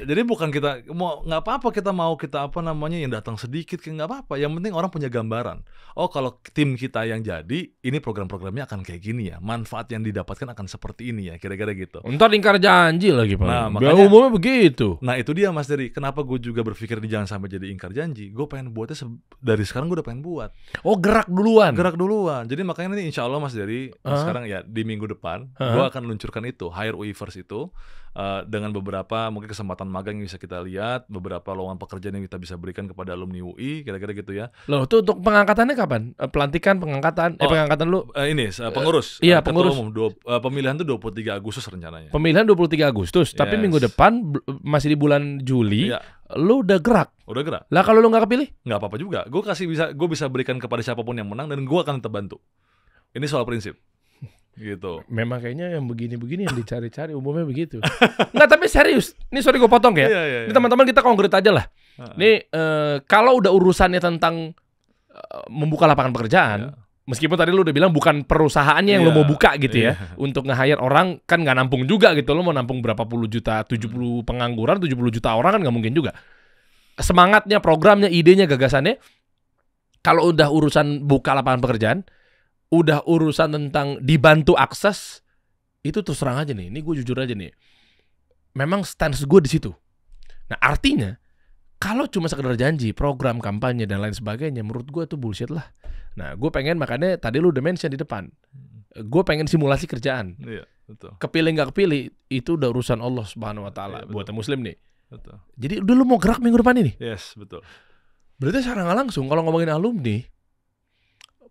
Jadi bukan kita mau nggak apa-apa kita yang datang sedikit nggak apa-apa. Yang penting orang punya gambaran. Oh kalau tim kita yang jadi, ini program-programnya akan kayak gini ya. Manfaat yang didapatkan akan seperti ini ya. Kira-kira gitu. Ntar ingkar janji lagi Pak. Nah makanya umumnya begitu. Nah itu dia Mas Dery. Kenapa gue juga berpikir jangan sampai jadi ingkar janji. Gue pengen buatnya dari sekarang gue udah pengen buat. Oh gerak duluan. Jadi makanya nanti insya Allah Mas Dery sekarang ya di minggu depan gue akan luncurkan itu Hire UI First itu dengan beberapa mungkin kesempatan magang yang bisa kita lihat, beberapa lowongan pekerjaan yang kita bisa berikan kepada alumni UI, kira-kira gitu ya. Loh, itu untuk pengangkatannya kapan? Pelantikan, pengangkatan, pengangkatan lu? Pengurus. Iya, pengurus. Umum, pemilihan itu 23 Agustus rencananya. Pemilihan 23 Agustus, tapi minggu depan masih di bulan Juli. Lu udah gerak? Udah gerak. Lah kalau lu nggak kepilih? Nggak apa-apa juga. Gue bisa berikan kepada siapapun yang menang dan gue akan tetap bantu. Ini soal prinsip. Gitu. Memang kayaknya yang begini-begini yang dicari-cari umumnya begitu. Enggak, tapi serius. Ini sorry gue potong ya. Ini teman-teman kita konkret aja lah. Ini kalau udah urusannya tentang membuka lapangan pekerjaan, meskipun tadi lu udah bilang bukan perusahaannya yang lu mau buka gitu ya, untuk nge-hire orang kan nggak nampung juga gitu. Lu mau nampung berapa puluh juta, 70 pengangguran, 70 juta orang kan nggak mungkin juga. Semangatnya, programnya, idenya, gagasannya, kalau udah urusan buka lapangan pekerjaan, udah urusan tentang dibantu akses, itu terus terang aja nih. Ini gue jujur aja nih. Memang stance gue di situ. Nah artinya, kalau cuma sekedar janji, program, kampanye, dan lain sebagainya, menurut gue itu bullshit lah. Nah gue pengen, makanya tadi lu udah mention di depan, gue pengen simulasi kerjaan. Iya, betul. Kepilih nggak kepilih, itu udah urusan Allah Subhanahu Wa Taala buat muslim nih. Betul. Jadi udah lu mau gerak minggu depan ini? Yes, betul. Berarti secara nggak langsung, kalau ngomongin alumni,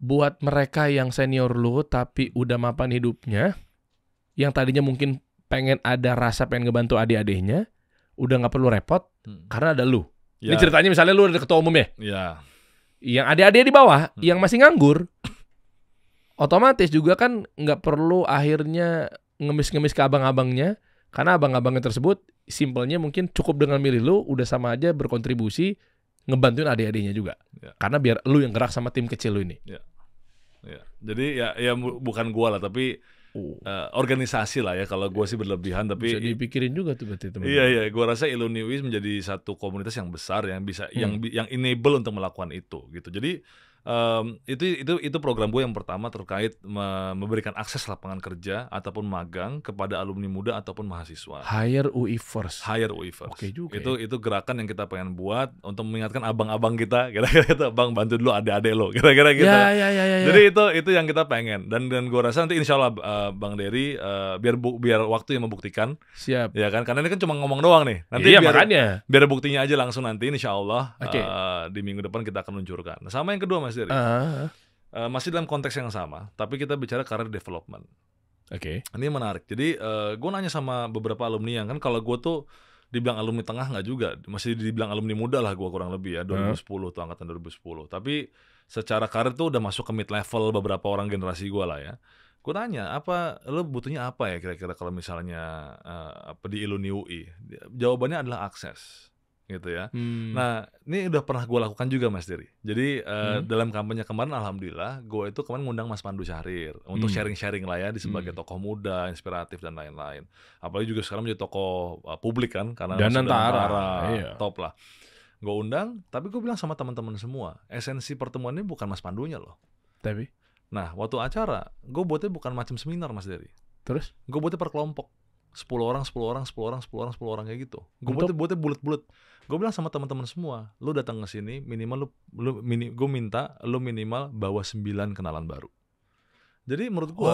buat mereka yang senior lu tapi udah mapan hidupnya, yang tadinya mungkin pengen ada rasa pengen ngebantu adik-adiknya, udah nggak perlu repot karena ada lu. Ini ceritanya misalnya lu ada ketua umum ya. Yang adik-adik di bawah yang masih nganggur, otomatis juga kan nggak perlu akhirnya ngemis-ngemis ke abang-abangnya, karena abang-abangnya tersebut simpelnya mungkin cukup dengan milih lu udah sama aja berkontribusi ngebantuin adik-adiknya juga. Karena biar lu yang gerak sama tim kecil lu ini. Jadi ya bukan gua lah, tapi organisasi lah ya. Kalau gua sih berlebihan, tapi bisa dipikirin juga tuh berarti teman. Iya, gua rasa alumni UI menjadi satu komunitas yang besar yang bisa yang enable untuk melakukan itu gitu. Jadi itu program gue yang pertama terkait memberikan akses lapangan kerja ataupun magang kepada alumni muda ataupun mahasiswa. Hire UI First. Oke juga. Itu gerakan yang kita pengen buat untuk mengingatkan abang-abang kita, kira-kira gitu, bang bantu dulu adik-adik lo, kira-kira gitu. Ya. Jadi itu yang kita pengen, dan gue rasa nanti insya Allah Bang Dery biar waktu yang membuktikan. Siap. Ya kan, karena ini kan cuma ngomong doang nih. Nanti biar buktinya aja langsung nanti insya Allah di minggu depan kita akan luncurkan. Nah, sama yang kedua Mas Dery. Masih dalam konteks yang sama, tapi kita bicara career development. Ini menarik. Jadi gue nanya sama beberapa alumni yang kan, kalau gue tuh dibilang alumni tengah nggak juga, masih dibilang alumni muda lah gue kurang lebih ya, 2010 tuh, angkatan 2010. Tapi secara karir tuh udah masuk ke mid level beberapa orang generasi gue lah ya. Gue tanya, lo butuhnya apa ya kira-kira kalau misalnya di alumni UI? Jawabannya adalah akses. Gitu ya. Nah, ini udah pernah gue lakukan juga Mas Dery. Jadi dalam kampanye kemarin alhamdulillah gue itu kemarin ngundang Mas Pandu Syahrir untuk sharing-sharing lah ya di sebagai tokoh muda, inspiratif dan lain-lain. Apalagi juga sekarang menjadi tokoh publik kan, karena Danantara top lah. Gue undang, tapi gue bilang sama teman-teman semua, esensi pertemuan ini bukan Mas Pandunya loh. Tapi nah, waktu acara gue buatnya bukan macam seminar Mas Dery. Terus gue buatnya per kelompok. 10 orang kayak gitu. Gue buatnya bulet-bulet. Gue bilang sama teman-teman semua, lu datang ke sini minimal gue minta lu minimal bawa 9 kenalan baru. Jadi menurut gue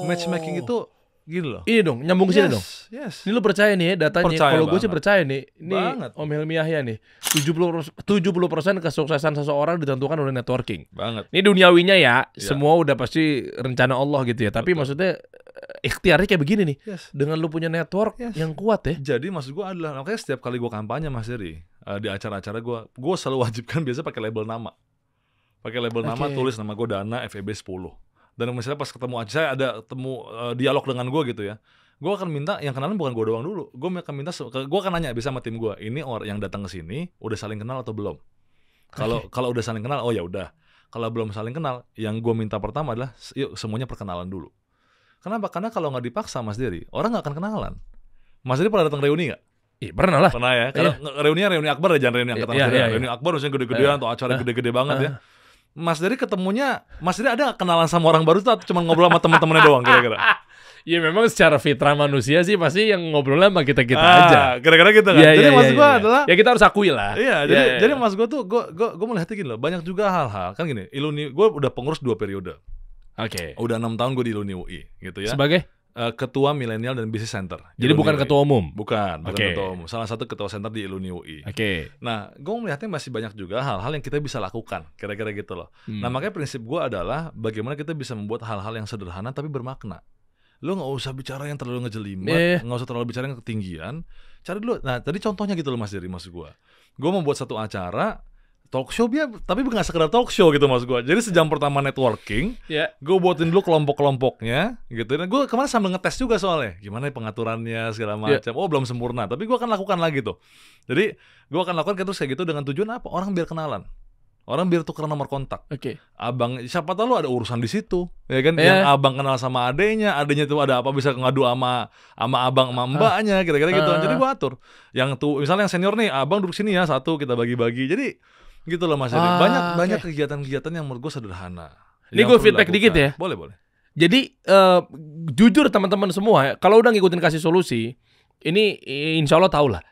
matchmaking itu gini loh. Iya dong, nyambung ke sini dong. Yes. Ini lu percaya nih ya datanya. Kalau gue sih percaya nih. Ini banget. Om Helmi Yahya nih. 70% kesuksesan seseorang ditentukan oleh networking. Banget. Ini duniawinya ya. Semua udah pasti rencana Allah gitu ya. Tapi maksudnya ikhtiarnya kayak begini nih. Dengan lu punya network yang kuat ya. Jadi maksud gue adalah, makanya setiap kali gue kampanye Mas Dery, di acara-acara gue selalu wajibkan biasa pakai label nama. Nama, tulis nama gue Dana FEB 10. Dan misalnya pas ketemu aja, saya ada dialog dengan gue gitu ya, gue akan minta yang kenalan bukan gue doang dulu. Gue akan nanya bisa sama tim gue, ini orang yang datang ke sini udah saling kenal atau belum. Kalau udah saling kenal, oh ya udah. Kalau belum saling kenal, yang gue minta pertama adalah yuk semuanya perkenalan dulu. Kenapa? Karena kalau nggak dipaksa Mas Dery, orang nggak akan kenalan. Mas Dery pernah datang reuni nggak? Iya pernah lah. Pernah ya. Karena reuni akbar ya, jangan reuni angkatan reuni akbar maksudnya gede-gedean atau acara gede-gede banget ya. Mas Dery ketemunya, Mas Dery ada kenalan sama orang baru tuh atau cuma ngobrol sama teman-temannya doang kira-kira? Ya memang secara fitrah manusia sih pasti yang ngobrolnya sama kita aja. Kira-kira gitu kan. Jadi maksud gue adalah ya kita harus akui lah. Iya, jadi maksud gue tuh gue melihatnya gini loh, banyak juga hal-hal kan gini. Gue udah pengurus 2 periode. Oke. Udah 6 tahun gue di Iluni UI gitu ya. Sebagai ketua milenial dan business center. Jadi bukan UI. Ketua umum. Bukan ketua umum. Salah satu ketua center di Iluni UI. Oke. Nah, gue melihatnya masih banyak juga hal-hal yang kita bisa lakukan, kira-kira gitu loh. Nah, makanya prinsip gue adalah bagaimana kita bisa membuat hal-hal yang sederhana tapi bermakna. Lo nggak usah bicara yang terlalu ngejelimet, nggak usah terlalu bicara yang ketinggian. Cari dulu. Nah, tadi contohnya gitu loh Mas Dery, maksud gue. Gue membuat satu acara talk show tapi bukan sekedar talk show gitu mas gue. Jadi sejam pertama networking, gue buatin dulu kelompok-kelompoknya gitu. Dan gue kemarin sambil ngetes juga soalnya gimana pengaturannya segala macam. Oh belum sempurna, tapi gue akan lakukan lagi tuh. Jadi gue akan lakukan terus kayak gitu dengan tujuan apa? Orang biar kenalan. Orang biar tukeran nomor kontak. Abang, siapa tahu lo ada urusan di situ, ya kan? Yang abang kenal sama adenya tuh ada apa bisa ngadu sama abang sama mbaknya, kira-kira gitu. Jadi gue atur. Yang tuh misalnya yang senior nih, abang duduk sini ya, satu kita bagi-bagi. Jadi gitu loh Mas Dery. Banyak kegiatan-kegiatan yang menurut gue sederhana. Ini gue feedback dikit ya. Boleh. Jadi jujur teman-teman semua, kalau udah ngikutin kasih solusi, ini insya Allah tahu lah.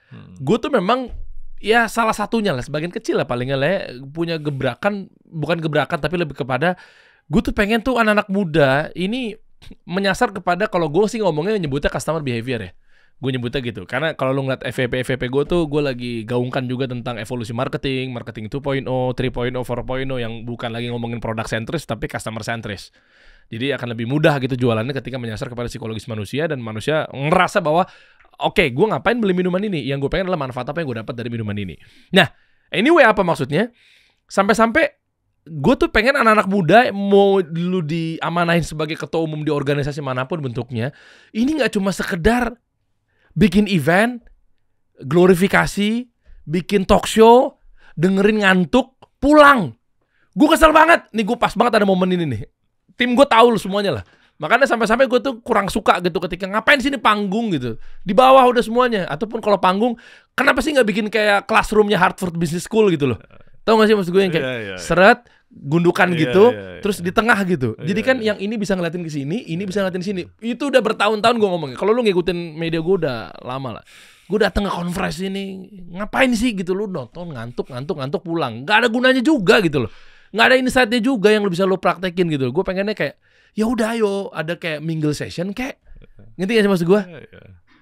Gue tuh memang ya salah satunya lah, sebagian kecil lah palingnya lah punya gebrakan, bukan gebrakan tapi lebih kepada gue tuh pengen tuh anak-anak muda ini menyasar kepada, kalau gue sih ngomongnya nyebutnya customer behavior ya. Gue nyebutnya gitu, karena kalau lu ngeliat FVP gue tuh, gue lagi gaungkan juga tentang evolusi marketing 2.0, 3.0, 4.0 yang bukan lagi ngomongin product centris tapi customer centris. Jadi akan lebih mudah gitu jualannya ketika menyasar kepada psikologis manusia, dan manusia ngerasa bahwa oke, gue ngapain beli minuman ini? Yang gue pengen adalah manfaat apa yang gue dapat dari minuman ini. Nah, anyway apa maksudnya? Sampai-sampai gue tuh pengen anak-anak muda mau lu diamanahin sebagai ketua umum di organisasi manapun bentuknya, ini nggak cuma sekedar bikin event, glorifikasi, bikin talk show, dengerin ngantuk, pulang. Gue kesel banget. Nih gue pas banget ada momen ini nih. Tim gue tahu lu semuanya lah. Makanya sampai-sampai gue tuh kurang suka gitu ketika ngapain sini panggung gitu. Di bawah udah semuanya. Ataupun kalau panggung, kenapa sih nggak bikin kayak classroomnya Harvard Business School gitu loh. Tahu gak sih maksud gue yang kayak seret, gundukan gitu, terus di tengah gitu. Jadi kan yang ini bisa ngeliatin ke sini, ini bisa ngeliatin sini. Itu udah bertahun-tahun gue ngomongnya. Kalau lu ngikutin media gue udah lama lah. Gue datang ke conference ini, ngapain sih gitu, lu nonton ngantuk pulang. Gak ada gunanya juga gitu loh. Gak ada insight-nya juga yang lu bisa lu praktekin gitu. Gue pengennya kayak ya udah ayo ada kayak mingle session kayak, ngerti gak sih maksud gue?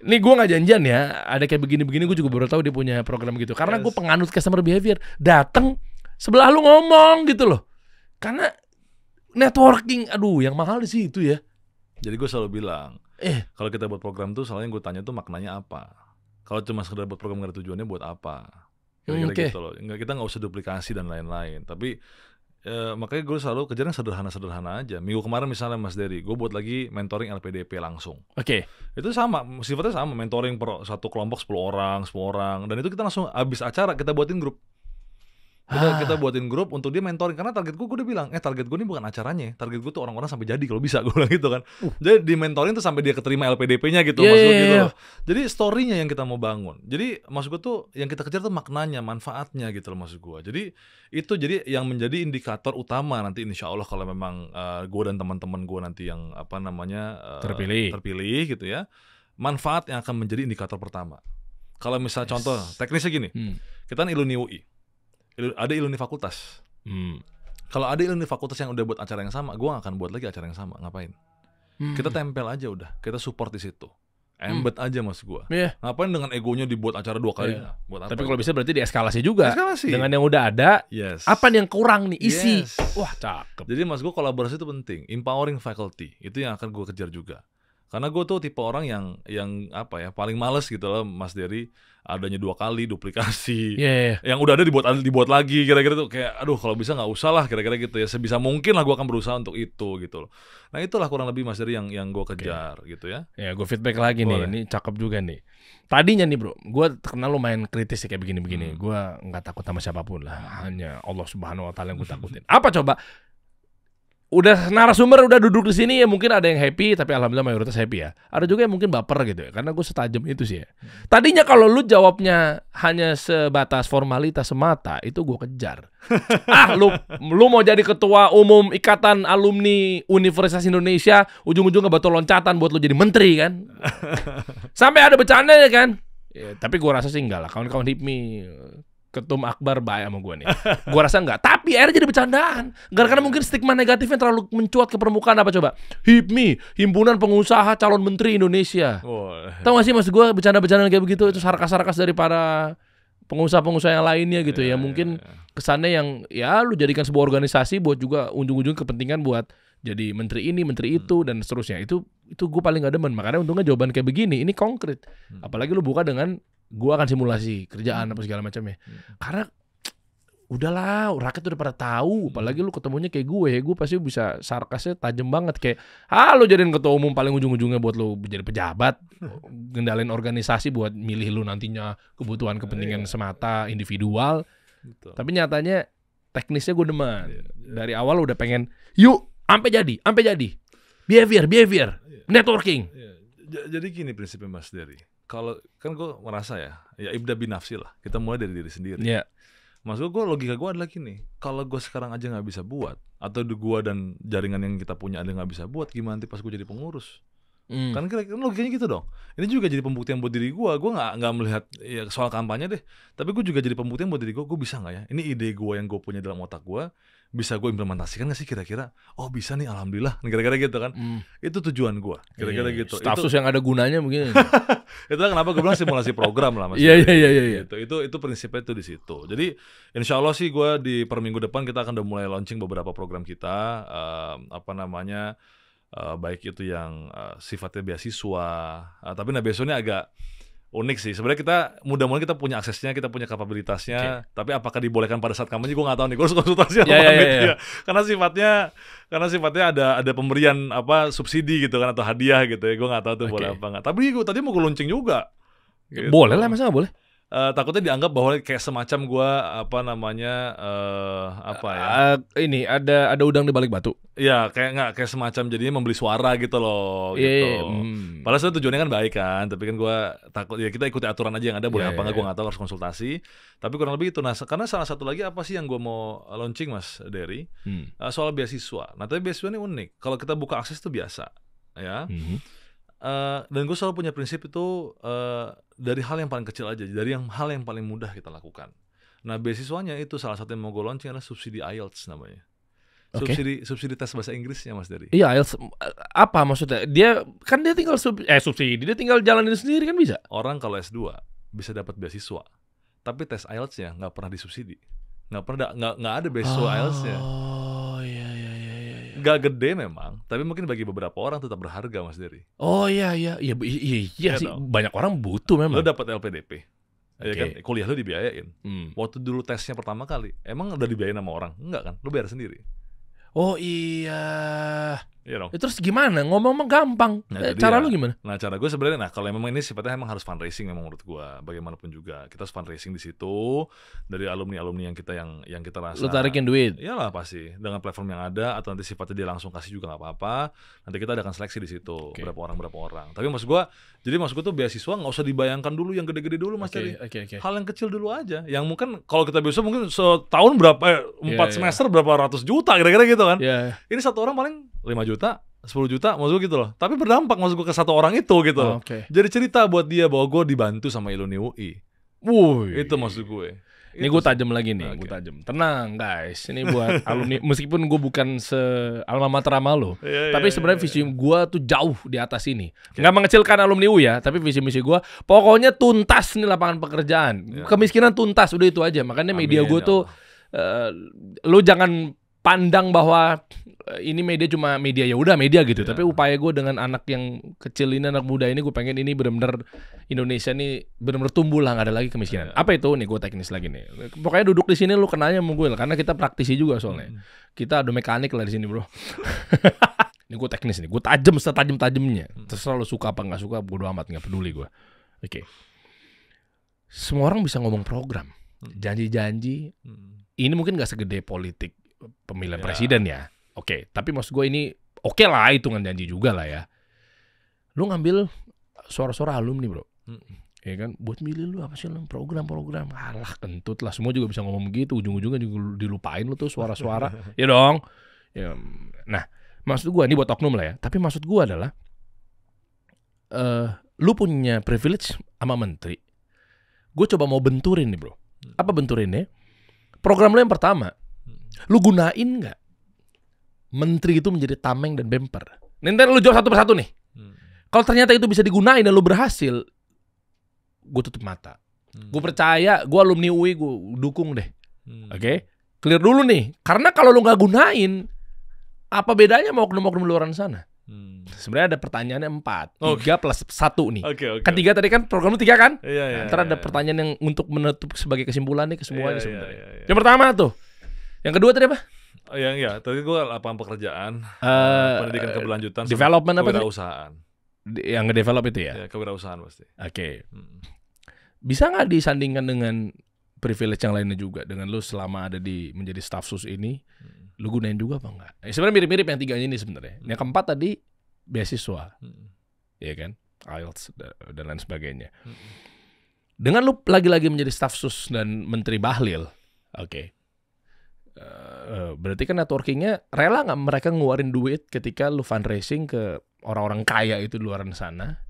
Nih gue gak janjian ya, ada kayak begini-begini, gue juga baru tahu dia punya program gitu. Karena gue penganut customer behavior, dateng sebelah lu ngomong gitu loh. Karena networking, aduh yang mahal di situ ya. Jadi gue selalu bilang, kalau kita buat program tuh selalu yang gue tanya tuh maknanya apa. Kalau cuma sekedar buat program gak ada tujuannya buat apa. Kira-kira gitu loh. Kita gak usah duplikasi dan lain-lain. Tapi makanya gue selalu kejar yang sederhana-sederhana aja. Minggu kemarin misalnya Mas Dery, gue buat lagi mentoring LPDP langsung. Itu sama, sifatnya sama, mentoring per satu kelompok 10 orang. Dan itu kita langsung habis acara kita buatin grup. Kita buatin grup untuk dia mentoring. Karena target gue udah bilang, target gue ini bukan acaranya, target gue tuh orang-orang sampai jadi kalau bisa, gue bilang gitu kan. Jadi di mentoring tuh sampai dia keterima LPDP-nya gitu, maksud gue gitu loh. Jadi story-nya yang kita mau bangun. Jadi maksud gue tuh yang kita kejar tuh maknanya, manfaatnya gitu loh maksud gue. Jadi itu jadi yang menjadi indikator utama nanti insya Allah kalau memang gue dan teman-teman gue nanti yang terpilih gitu ya. Manfaat yang akan menjadi indikator pertama. Kalau misalnya contoh teknisnya gini, kita kan Iluni UI. Ada Iluni fakultas. Kalau ada Iluni fakultas yang udah buat acara yang sama, gue gak akan buat lagi acara yang sama. Ngapain? Kita tempel aja udah, kita support di situ. Embed aja mas gue. Ngapain dengan egonya dibuat acara 2 kali? Buat apa? Tapi kalau bisa berarti dieskalasi juga. Eskalasi. Dengan yang udah ada, apa yang kurang nih? Isi. Wah cakep. Jadi mas gue kolaborasi itu penting. Empowering faculty itu yang akan gue kejar juga. Karena gue tuh tipe orang yang apa ya, paling males gitu loh Mas Dery, adanya 2 kali duplikasi. Yang udah ada dibuat lagi, kira-kira tuh kayak aduh kalau bisa nggak usah lah, kira-kira gitu ya. Sebisa mungkin lah gue akan berusaha untuk itu gitu loh. Nah itulah kurang lebih Mas Dery yang gue kejar gitu ya. Ya gue feedback lagi nih, ini cakep juga nih. Tadinya nih bro, gue terkenal lumayan kritis ya kayak begini-begini. Gue nggak takut sama siapapun lah, hanya Allah Subhanahu Wa Taala yang gue takutin. Apa coba? udah narasumber udah duduk di sini ya mungkin ada yang happy tapi alhamdulillah mayoritas happy ya. Ada juga yang mungkin baper gitu ya karena gue setajam itu sih ya. Tadinya kalau lu jawabnya hanya sebatas formalitas semata itu gue kejar. Lu mau jadi ketua umum Ikatan Alumni Universitas Indonesia, ujung-ujungnya batu loncatan buat lu jadi menteri kan. Sampai ada bercandanya kan. Ya, tapi gue rasa sih enggak lah. Kawan-kawan HIPMI Ketum Akbar baik sama gue nih. Gue rasa enggak. Tapi akhirnya jadi bercandaan. Karena mungkin stigma negatifnya terlalu mencuat ke permukaan. Apa coba? HIPMI, Himpunan Pengusaha Calon Menteri Indonesia. Tahu gak sih maksud gue bercanda-bercandaan kayak begitu? Itu sarkas-sarkas dari para pengusaha-pengusaha yang lainnya gitu ya. Mungkin kesannya yang ya lu jadikan sebuah organisasi buat juga ujung-ujung kepentingan buat jadi menteri ini, menteri itu dan seterusnya. Itu gue paling gak demen. Makanya untungnya jawaban kayak begini. Ini konkret. Apalagi lu buka dengan gue akan simulasi kerjaan apa segala macamnya. Karena udahlah, rakyat udah pada tahu. Apalagi lu ketemunya kayak gue pasti bisa sarkasnya tajam banget kayak, lu jadiin ketua umum paling ujung-ujungnya buat lu jadi pejabat, gendalin organisasi buat milih lu nantinya kebutuhan kepentingan semata individual. Betul. Tapi nyatanya teknisnya gue demen. Dari awal udah pengen, yuk, sampai jadi. Behavior, networking. Jadi gini prinsipnya Mas Dery. Kalau kan gue merasa ya ibda binafsi lah. Kita mulai dari diri sendiri. Iya. Maksud gue logika gue adalah gini. Kalau gue sekarang aja nggak bisa buat, atau gue dan jaringan yang kita punya ada nggak bisa buat, gimana nanti pas gue jadi pengurus? Kan kira-kira logikanya gitu dong. Ini juga jadi pembuktian buat diri gue. Gue nggak melihat ya, soal kampanye deh. Tapi gue juga jadi pembuktian buat diri gue. Gue bisa nggak ya? Ini ide gue yang gue punya dalam otak gue. Bisa gue implementasikan gak sih kira-kira? Oh bisa nih, alhamdulillah. Kira-kira gitu kan. Itu tujuan gue. Kira-kira gitu. Status yang ada gunanya mungkin. Itu kenapa gue bilang simulasi program lah Mas. Iya. Itu prinsipnya itu di situ. Jadi insya Allah sih gue di per minggu depan kita akan udah mulai launching beberapa program kita. Baik itu yang sifatnya beasiswa. Tapi besoknya agak unik sih. Sebenarnya kita mudah-mudahan kita punya aksesnya, kita punya kapabilitasnya. Tapi apakah dibolehkan pada saat kampanye? Gue nggak tahu nih. Gue harus konsultasi sama panitia. Karena sifatnya ada pemberian subsidi gitu kan atau hadiah gitu ya. Gue nggak tahu tuh boleh apa nggak. Tapi gue tadi mau gue launching juga. Gitu. Boleh lah, masa nggak boleh? Takutnya dianggap bahwa kayak semacam gue ini ada udang di balik batu. Iya, kayak semacam jadinya membeli suara gitu loh. Gitu. Padahal sebenarnya tujuannya kan baik kan, tapi kan gue takut ya kita ikuti aturan aja yang ada boleh apa nggak gue nggak tahu, harus konsultasi. Tapi kurang lebih itu. Nah, karena salah satu lagi apa sih yang gue mau launching Mas Dery soal beasiswa. Nah, tapi beasiswa ini unik. Kalau kita buka akses itu biasa, ya. Dan gue selalu punya prinsip itu dari hal yang paling kecil aja, dari hal yang paling mudah kita lakukan. Nah, beasiswanya itu salah satu yang mau gue launching adalah subsidi IELTS namanya. Subsidi tes bahasa Inggrisnya Mas Dery. Iya, IELTS apa maksudnya? Dia tinggal subsidi, dia tinggal jalanin sendiri kan bisa. Orang kalau S2 bisa dapat beasiswa, tapi tes IELTS-nya nggak pernah disubsidi. Nggak ada beasiswa IELTS-nya. Oh iya. Gak gede memang, tapi mungkin bagi beberapa orang tetap berharga Mas Dery. Oh iya sih, banyak orang butuh memang. Lo dapat LPDP, ya kan? Kuliah lo dibiayain. Waktu dulu tesnya pertama kali, emang udah dibiayain sama orang? Enggak kan? Lo bayar sendiri. Oh iya. Iya dong. Terus gimana? Ngomong gampang. Cara lu gimana? Nah, cara gue sebenarnya, kalau memang ini sifatnya emang harus fundraising memang menurut gue. Bagaimanapun juga kita harus fundraising di situ dari alumni yang kita rasa. Lu tarikin duit? Iyalah pasti. Dengan platform yang ada atau nanti sifatnya dia langsung kasih juga nggak apa-apa. Nanti kita adakan seleksi di situ berapa orang. Tapi maksud gue tuh beasiswa nggak usah dibayangkan dulu yang gede-gede dulu Mas Dery. Hal yang kecil dulu aja. Yang mungkin kalau kita beasiswa mungkin setahun berapa 4 semester berapa ratus juta kira-kira gitu kan. Ini satu orang paling 5 juta, 10 juta maksud gue gitu loh. Tapi berdampak maksud gue ke satu orang itu gitu loh. Jadi cerita buat dia bahwa gue dibantu sama Iluni UI. Itu maksud gue. Ini gue tajam lagi nih, gue tajam. Tenang guys, ini buat alumni. Meskipun gue bukan alma mater sama lo, tapi sebenarnya visi gue tuh jauh di atas ini. Nggak mengecilkan alumni UI ya, tapi visi misi gue pokoknya tuntas nih lapangan pekerjaan. Kemiskinan tuntas, udah itu aja. Makanya media gue tuh, lo jangan pandang bahwa ini media cuma media ya udah media gitu. Tapi upaya gue dengan anak yang kecil ini, anak muda ini, gue pengen ini benar-benar Indonesia ini benar-benar tumbuh lah, nggak ada lagi kemiskinan. Apa itu? Nih gue teknis lagi nih. Pokoknya duduk di sini lu kenanya sama gue lah, karena kita praktisi juga soalnya. Kita ada mekanik lah di sini bro. Ini gue teknis nih, gue tajam setajam-tajamnya. Terserah lu suka apa nggak suka, bodo amat, nggak peduli gue. Oke. Semua orang bisa ngomong program, janji-janji. Ini mungkin nggak segede politik pemilihan presiden ya. Oke, tapi maksud gue ini oke lah, hitungan janji juga lah ya. Lu ngambil suara-suara alumni bro, ya kan? Buat milih lu apa sih program-program? Alah kentut lah, semua juga bisa ngomong begitu. Ujung-ujungnya juga dilupain lu tuh suara-suara. Ya dong. Ya, nah, maksud gue ini buat oknum lah ya. Tapi maksud gue adalah, lu punya privilege sama menteri. Gue coba mau benturin nih bro. Apa benturinnya? Program lu yang pertama, lu gunain nggak menteri itu menjadi tameng dan bemper? Nanti lu jawab satu persatu nih. Kalau ternyata itu bisa digunain dan lu berhasil, gue tutup mata. Gue percaya, gue alumni UI, gue dukung deh. Oke? Clear dulu nih. Karena kalau lu nggak gunain, apa bedanya mau oknum-oknum luaran sana? Sebenarnya ada pertanyaannya 4, 3 plus 1 nih. Kan 3 tadi kan program lu 3 kan? Ntar ada pertanyaan yang untuk menutup sebagai kesimpulan nih ke semuanya sebenarnya. Yang pertama tuh. Yang kedua tadi apa? Tadi gue lapangan pekerjaan, pendidikan keberlanjutan, development apa? Kewirausahaan. Yang nge-develop itu ya? Kewirausahaan pasti. Oke. Bisa nggak disandingkan dengan privilege yang lainnya juga, dengan lu selama ada di menjadi staf sus ini, lu gunain juga apa enggak? Sebenarnya mirip-mirip yang 3 ini sebenarnya. Yang keempat tadi beasiswa, ya kan, IELTS dan lain sebagainya. Dengan lu lagi-lagi menjadi staf sus dan menteri bahlil, berarti kan networkingnya rela nggak mereka ngeluarin duit ketika lu fundraising ke orang-orang kaya itu di luar sana?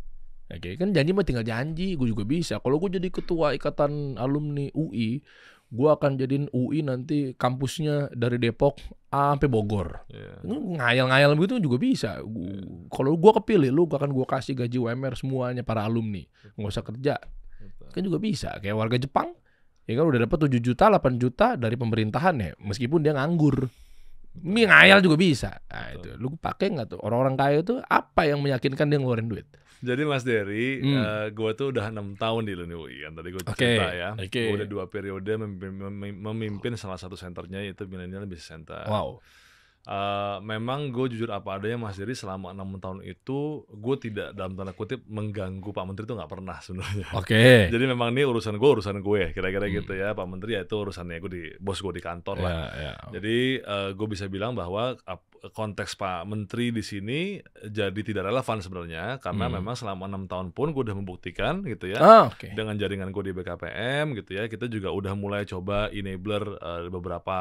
Kan janji mah tinggal janji, gue juga bisa. Kalau gue jadi ketua ikatan alumni UI, gue akan jadiin UI nanti kampusnya dari Depok sampai Bogor. Ngayal-ngayal begitu juga bisa. Kalau gue kepilih, lu akan gue kasih gaji UMR semuanya para alumni, nggak usah kerja. Kan juga bisa. Kayak warga Jepang, ya kan udah dapat 7 juta, 8 juta dari pemerintahan ya, meskipun dia nganggur. Ini ngayal juga bisa. Nah, itu lu pakai nggak tuh orang-orang kaya itu apa yang meyakinkan dia ngeluarin duit? Jadi Mas Dery, gue tuh udah 6 tahun di UI kan, tadi gue cerita ya. Gue udah 2 periode memimpin salah satu senternya, yaitu Millennial Business Center. Wow. Memang gue jujur apa adanya Mas Dery, selama 6 tahun itu gue tidak dalam tanda kutip mengganggu Pak Menteri, itu nggak pernah sebenarnya. Jadi memang ini urusan gue kira-kira gitu ya. Pak Menteri ya itu urusannya bos gue di kantor lah. Jadi gue bisa bilang bahwa konteks Pak Menteri di sini jadi tidak relevan sebenarnya, karena memang selama 6 tahun pun gue udah membuktikan gitu ya, dengan jaringan gue di BKPM gitu ya, kita juga udah mulai coba enabler beberapa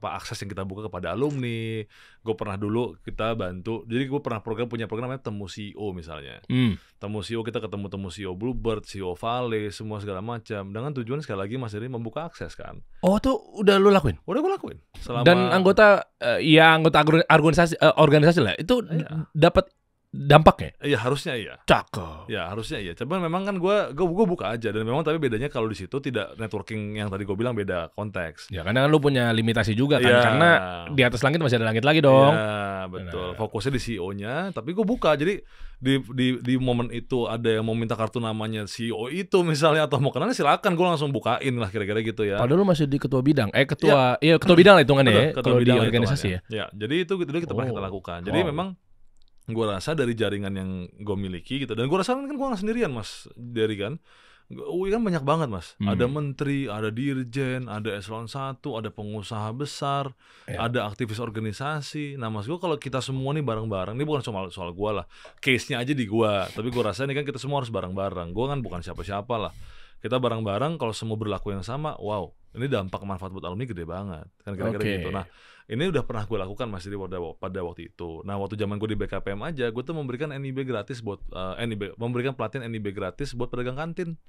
akses yang kita buka kepada alumni. Gue pernah dulu kita bantu, jadi gue pernah punya program namanya Temu CEO misalnya. Temu CEO, kita ketemu temu CEO Bluebird, CEO Vale, semua segala macam, dengan tujuan sekali lagi Mas Dery membuka akses kan. Oh tuh udah lu lakuin? Udah gue lakuin. Dan anggota organisasi lah itu dapat dampaknya? Iya harusnya iya. Cakep. Ya harusnya iya. Cuman memang kan gue buka aja, dan memang tapi bedanya kalau di situ tidak networking yang tadi gue bilang, beda konteks. Ya karena kan lu punya limitasi juga kan, karena di atas langit masih ada langit lagi dong. Iya betul. Fokusnya di CEO-nya, tapi gue buka. Jadi di momen itu ada yang mau minta kartu namanya CEO itu misalnya, atau mau kenalnya silakan, gue langsung bukain lah kira-kira gitu ya. Padahal lu masih di ketua bidang, ketua bidang lah hitungannya ya, kalau di organisasi ya. Ya jadi itu kita pernah kita lakukan. Jadi memang gue rasa dari jaringan yang gue miliki gitu, dan gue rasa kan gue nggak sendirian Mas Dery kan. UI kan banyak banget Mas, ada menteri, ada dirjen, ada eselon 1, ada pengusaha besar, ada aktivis organisasi. Nah Mas, gue kalau kita semua nih bareng-bareng, ini bukan soal gue lah, case-nya aja di gue, tapi gue rasa ini kan kita semua harus bareng-bareng. Gue kan bukan siapa-siapa lah, kita bareng-bareng kalau semua berlaku yang sama, wow, ini dampak manfaat buat alumni gede banget kan, kira-kira gitu. Nah ini udah pernah gue lakukan Mas Dery pada waktu itu. Nah waktu zaman gue di BKPM aja, gue tuh memberikan NIB gratis buat memberikan pelatihan NIB gratis buat pedagang kantin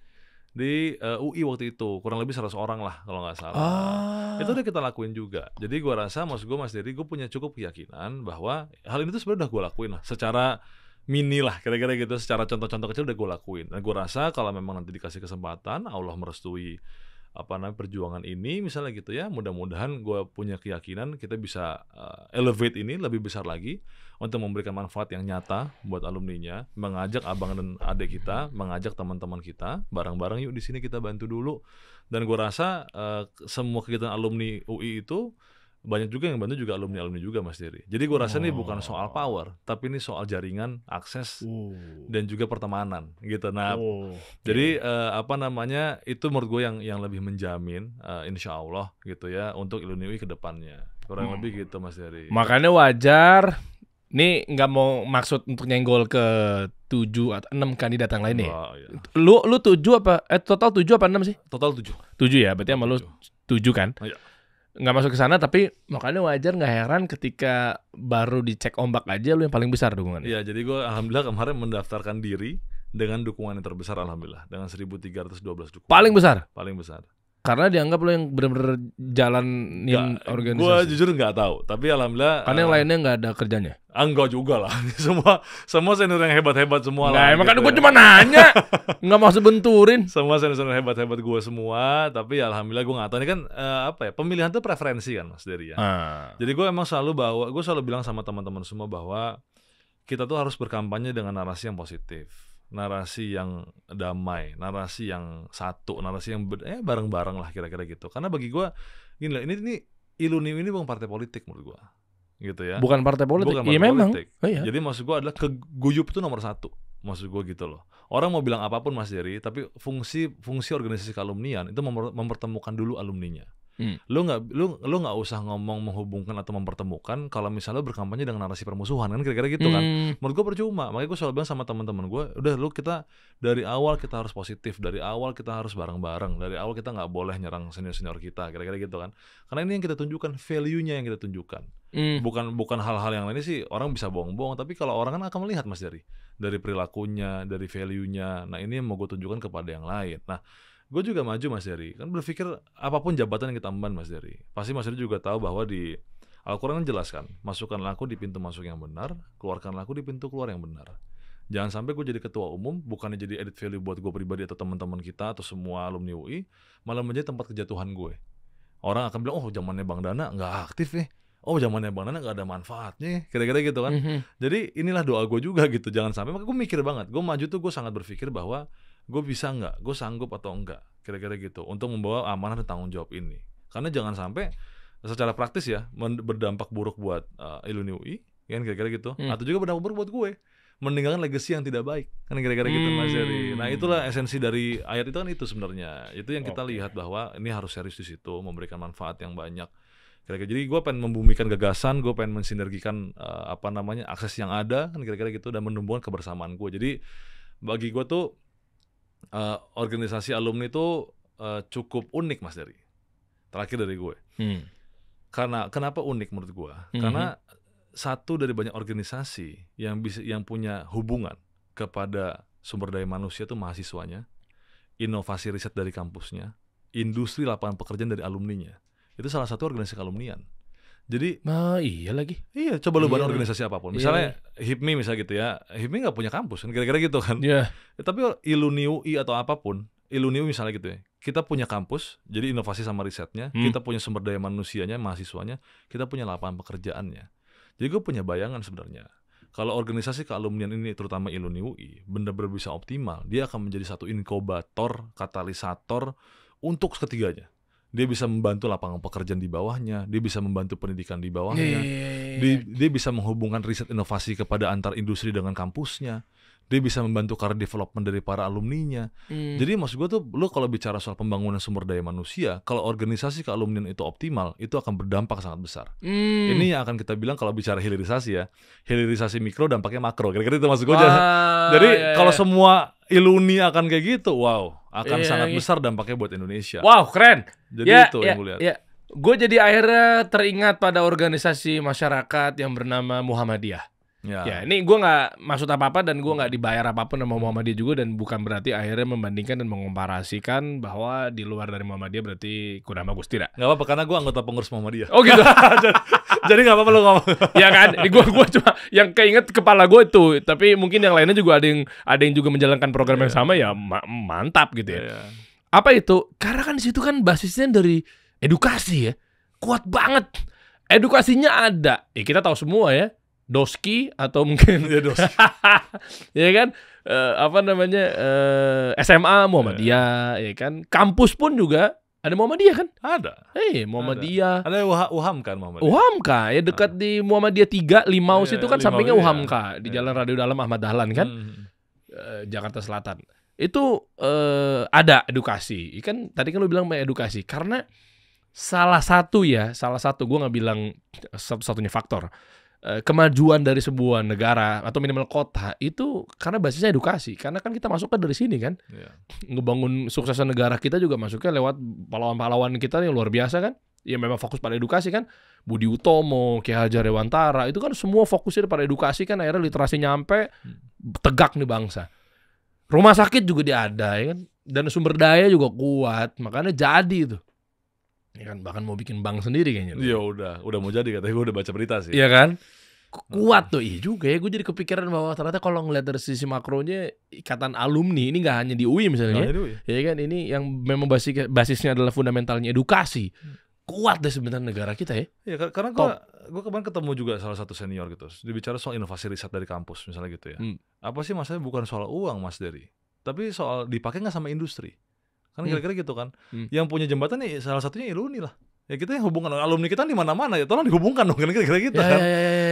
di UI waktu itu, kurang lebih 100 orang lah kalau nggak salah. Itu udah kita lakuin juga. Jadi gue rasa, maksud gue Mas Dery, gue punya cukup keyakinan bahwa hal ini tuh sebenarnya udah gue lakuin lah, secara mini lah kira-kira gitu, secara contoh-contoh kecil udah gue lakuin. Dan gue rasa kalau memang nanti dikasih kesempatan, Allah merestui perjuangan ini misalnya gitu ya, mudah-mudahan gue punya keyakinan kita bisa elevate ini lebih besar lagi untuk memberikan manfaat yang nyata buat alumninya, mengajak abang dan adik kita, mengajak teman-teman kita bareng-bareng, yuk di sini kita bantu dulu. Dan gue rasa semua kegiatan alumni UI itu banyak juga yang bantu juga alumni juga Mas Dery. Jadi gue rasa ini bukan soal power, tapi ini soal jaringan, akses, dan juga pertemanan gitu. Nah, jadi apa namanya itu menurut gue yang lebih menjamin insya Allah gitu ya untuk Iluni UI ke depannya. Kurang lebih gitu Mas Dery. Makanya wajar. Nih nggak mau maksud untuk nyenggol ke 7 atau 6 kandidat yang lain nih. Iya. Lu 7 apa? Total 7 apa 6 sih? Total 7. 7 ya, berarti sama lu 7 kan? Iya. Nggak masuk ke sana, tapi makanya wajar nggak heran ketika baru dicek ombak aja lu yang paling besar dukungannya. Iya, jadi gue alhamdulillah kemarin mendaftarkan diri dengan dukungan yang terbesar alhamdulillah dengan 1.312 dukungan. Paling besar? Paling besar. Karena dianggap lo yang benar-benar jalanin organisasi. Gue jujur nggak tahu, tapi alhamdulillah. Karena yang lainnya nggak ada kerjanya. Enggak juga lah, semua senior yang hebat-hebat semua lah. Emang gitu kan gue cuma nanya, nggak mau sebenturin. Semua senior hebat-hebat gue semua, tapi ya alhamdulillah gue nggak tahu ini kan pemilihan tuh preferensi kan Mas Dery ya. Jadi gue emang gue selalu bilang sama teman-teman semua bahwa kita tuh harus berkampanye dengan narasi yang positif. Narasi yang damai, narasi yang satu, narasi yang bareng-bareng lah kira-kira gitu. Karena bagi gue gini lah, ini Iluni ini bukan partai politik menurut gue, gitu ya. Bukan partai politik, iya memang. Oh, iya. Jadi maksud gue adalah keguyup itu nomor 1, maksud gue gitu loh. Orang mau bilang apapun Mas Dery, tapi fungsi organisasi kealumnian itu mempertemukan dulu alumninya. Lu nggak usah ngomong menghubungkan atau mempertemukan kalau misalnya lu berkampanye dengan narasi permusuhan kan kira-kira gitu kan. Menurut gue percuma. Makanya gue selalu bilang sama teman-teman gue, udah kita dari awal kita harus positif, dari awal kita harus bareng-bareng, dari awal kita nggak boleh nyerang senior-senior kita kira-kira gitu kan. Karena ini yang kita tunjukkan, value-nya yang kita tunjukkan. Bukan hal-hal yang lain sih orang bisa bohong-bohong, tapi kalau orang kan akan melihat Mas Dery dari perilakunya, dari value-nya. Nah, ini yang mau gue tunjukkan kepada yang lain. Nah, gue juga maju Mas Dery, kan berpikir apapun jabatan yang kita emban Mas Dery, pasti Mas Dery juga tahu bahwa di Al-Quran kan jelas kan, masukkanlah aku di pintu masuk yang benar, keluarkanlah aku di pintu keluar yang benar. Jangan sampai gue jadi ketua umum, bukannya jadi edit value buat gue pribadi atau teman-teman kita atau semua alumni UI, malah menjadi tempat kejatuhan gue. Orang akan bilang, oh zamannya Bang Dana nggak aktif nih, oh zamannya Bang Dana nggak ada manfaatnya, kira-kira gitu kan. Jadi inilah doa gue juga gitu, jangan sampai. Makanya gue mikir banget, gue maju tuh gue sangat berpikir bahwa gue bisa nggak, gue sanggup atau enggak, kira-kira gitu, untuk membawa amanah dan tanggung jawab ini. Karena jangan sampai secara praktis ya berdampak buruk buat Iluni UI, kan kira-kira gitu, atau juga berdampak buruk buat gue, meninggalkan legacy yang tidak baik, kan kira-kira gitu Mas Dery. Nah itulah esensi dari ayat itu kan itu sebenarnya, itu yang kita lihat bahwa ini harus serius di situ, memberikan manfaat yang banyak. Kira-kira. Jadi gue pengen membumikan gagasan, gue pengen mensinergikan akses yang ada, kan kira-kira gitu, dan menumbuhkan kebersamaan gue. Jadi bagi gue tuh organisasi alumni itu cukup unik Mas Dery. Terakhir dari gue. Karena kenapa unik menurut gue? Karena satu dari banyak organisasi yang punya hubungan kepada sumber daya manusia itu mahasiswanya, inovasi riset dari kampusnya, industri lapangan pekerjaan dari alumninya. Itu salah satu organisasi kealumnian. Jadi, iya lagi. Iya, coba lu banding organisasi apapun. Misalnya HIPMI misalnya gitu ya. HIPMI nggak punya kampus kan, kira-kira gitu kan. Iya. Tapi Iluni UI atau apapun, Iluni UI misalnya gitu ya. Kita punya kampus, jadi inovasi sama risetnya. Kita punya sumber daya manusianya, mahasiswanya. Kita punya lapangan pekerjaannya. Jadi gue punya bayangan sebenarnya. Kalau organisasi kealumnian ini, terutama Iluni UI, benar-benar bisa optimal, dia akan menjadi satu inkubator, katalisator untuk ketiganya. Dia bisa membantu lapangan pekerjaan di bawahnya, dia bisa membantu pendidikan di bawahnya, dia bisa menghubungkan riset inovasi kepada antar industri dengan kampusnya, dia bisa membantu career development dari para alumninya. Jadi maksud gue tuh, lu kalau bicara soal pembangunan sumber daya manusia, kalau organisasi kealumnian itu optimal, itu akan berdampak sangat besar. Ini yang akan kita bilang kalau bicara hilirisasi ya, hilirisasi mikro dampaknya makro, kira-kira itu maksud gue. Jadi kalau semua Iluni akan kayak gitu, wow, akan sangat besar dampaknya buat Indonesia. Wow, keren. Jadi itu yang gue lihat. Gue jadi akhirnya teringat pada organisasi masyarakat yang bernama Muhammadiyah. Ya, ini gue nggak maksud apa-apa dan gue nggak dibayar apapun sama Muhammadiyah juga, dan bukan berarti akhirnya membandingkan dan mengkomparasikan bahwa di luar dari Muhammadiyah berarti kurang bagus, tidak. Nggak apa-apa, karena gue anggota pengurus Muhammadiyah. Oh gitu. Jadi nggak apa-apa lo ngomong. Ya kan, gue cuma yang keinget kepala gue itu, tapi mungkin yang lainnya juga ada yang juga menjalankan program yang sama, ya mantap gitu ya. Apa itu? Karena kan di situ kan basisnya dari edukasi ya, kuat banget. Edukasinya ada, ya kita tahu semua ya. Doski atau mungkin ya kan SMA Muhammadiyah, ya kan, kampus pun juga Ada Muhammadiyah kan? Ada. Muhammadiyah. Ada UHAM kan Muhammadiyah. UHAMKA ya dekat di Muhammadiyah 3 Limaus itu kan sampingnya UHAMKA di Jalan Radio Dalam Ahmad Dahlan kan. Jakarta Selatan. Itu ada edukasi. Kan tadi kan lu bilang edukasi karena salah satu gue nggak bilang satu-satunya faktor kemajuan dari sebuah negara atau minimal kota itu karena basisnya edukasi. Karena kan kita masukkan dari sini kan. Ngebangun suksesan negara kita juga masuknya lewat pahlawan-pahlawan kita yang luar biasa kan. Ya memang fokus pada edukasi kan. Budi Utomo, Ki Hajar Dewantara, itu kan semua fokusnya pada edukasi kan. Akhirnya literasi nyampe, tegak nih bangsa. Rumah sakit juga ada ya kan. Dan sumber daya juga kuat. Makanya jadi itu. Ya kan, bahkan mau bikin bank sendiri kayaknya. Iya udah mau jadi katanya, gue udah baca berita sih. Iya kan? Kuat tuh, iya juga ya. Gue jadi kepikiran bahwa ternyata kalau ngeliat dari sisi makronya ikatan alumni ini nggak hanya di UI misalnya, ya kan? Ini yang memang basisnya adalah fundamentalnya edukasi. Kuat deh sebenarnya negara kita ya. Iya karena gue kemarin ketemu juga salah satu senior gitu. Dia bicara soal inovasi riset dari kampus misalnya gitu ya. Apa sih masalahnya bukan soal uang Mas Dery, tapi soal dipakai nggak sama industri. Kan kira-kira gitu kan. Yang punya jembatan nih salah satunya Iluni lah. Ya kita yang hubungan alumni kita di mana-mana ya, tolong dihubungkan dong kan kira-kira gitu kan.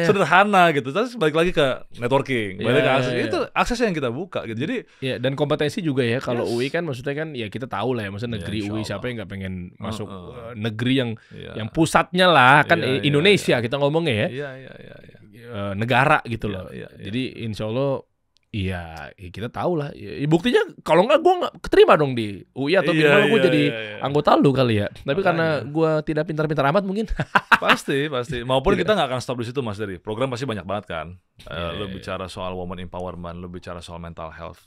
Sederhana gitu. Terus balik lagi ke networking, balik ke akses. Itu aksesnya yang kita buka gitu. Jadi dan kompetensi juga ya kalau UI kan maksudnya kan ya kita tahu lah ya, maksudnya negeri UI siapa yang nggak pengen masuk negeri yang pusatnya lah kan Indonesia kita ngomongnya ya. Negara gitu loh. Jadi insya Allah iya, kita tahu lah. Ya, buktinya kalau nggak gue nggak keterima dong di UI atau minimal gue jadi anggota lu kali ya. Tapi karena gue tidak pintar-pintar amat mungkin. Pasti. Maupun kita nggak akan stop di situ Mas Dery. Program pasti banyak banget kan. Lu bicara soal woman empowerment, lu bicara soal mental health,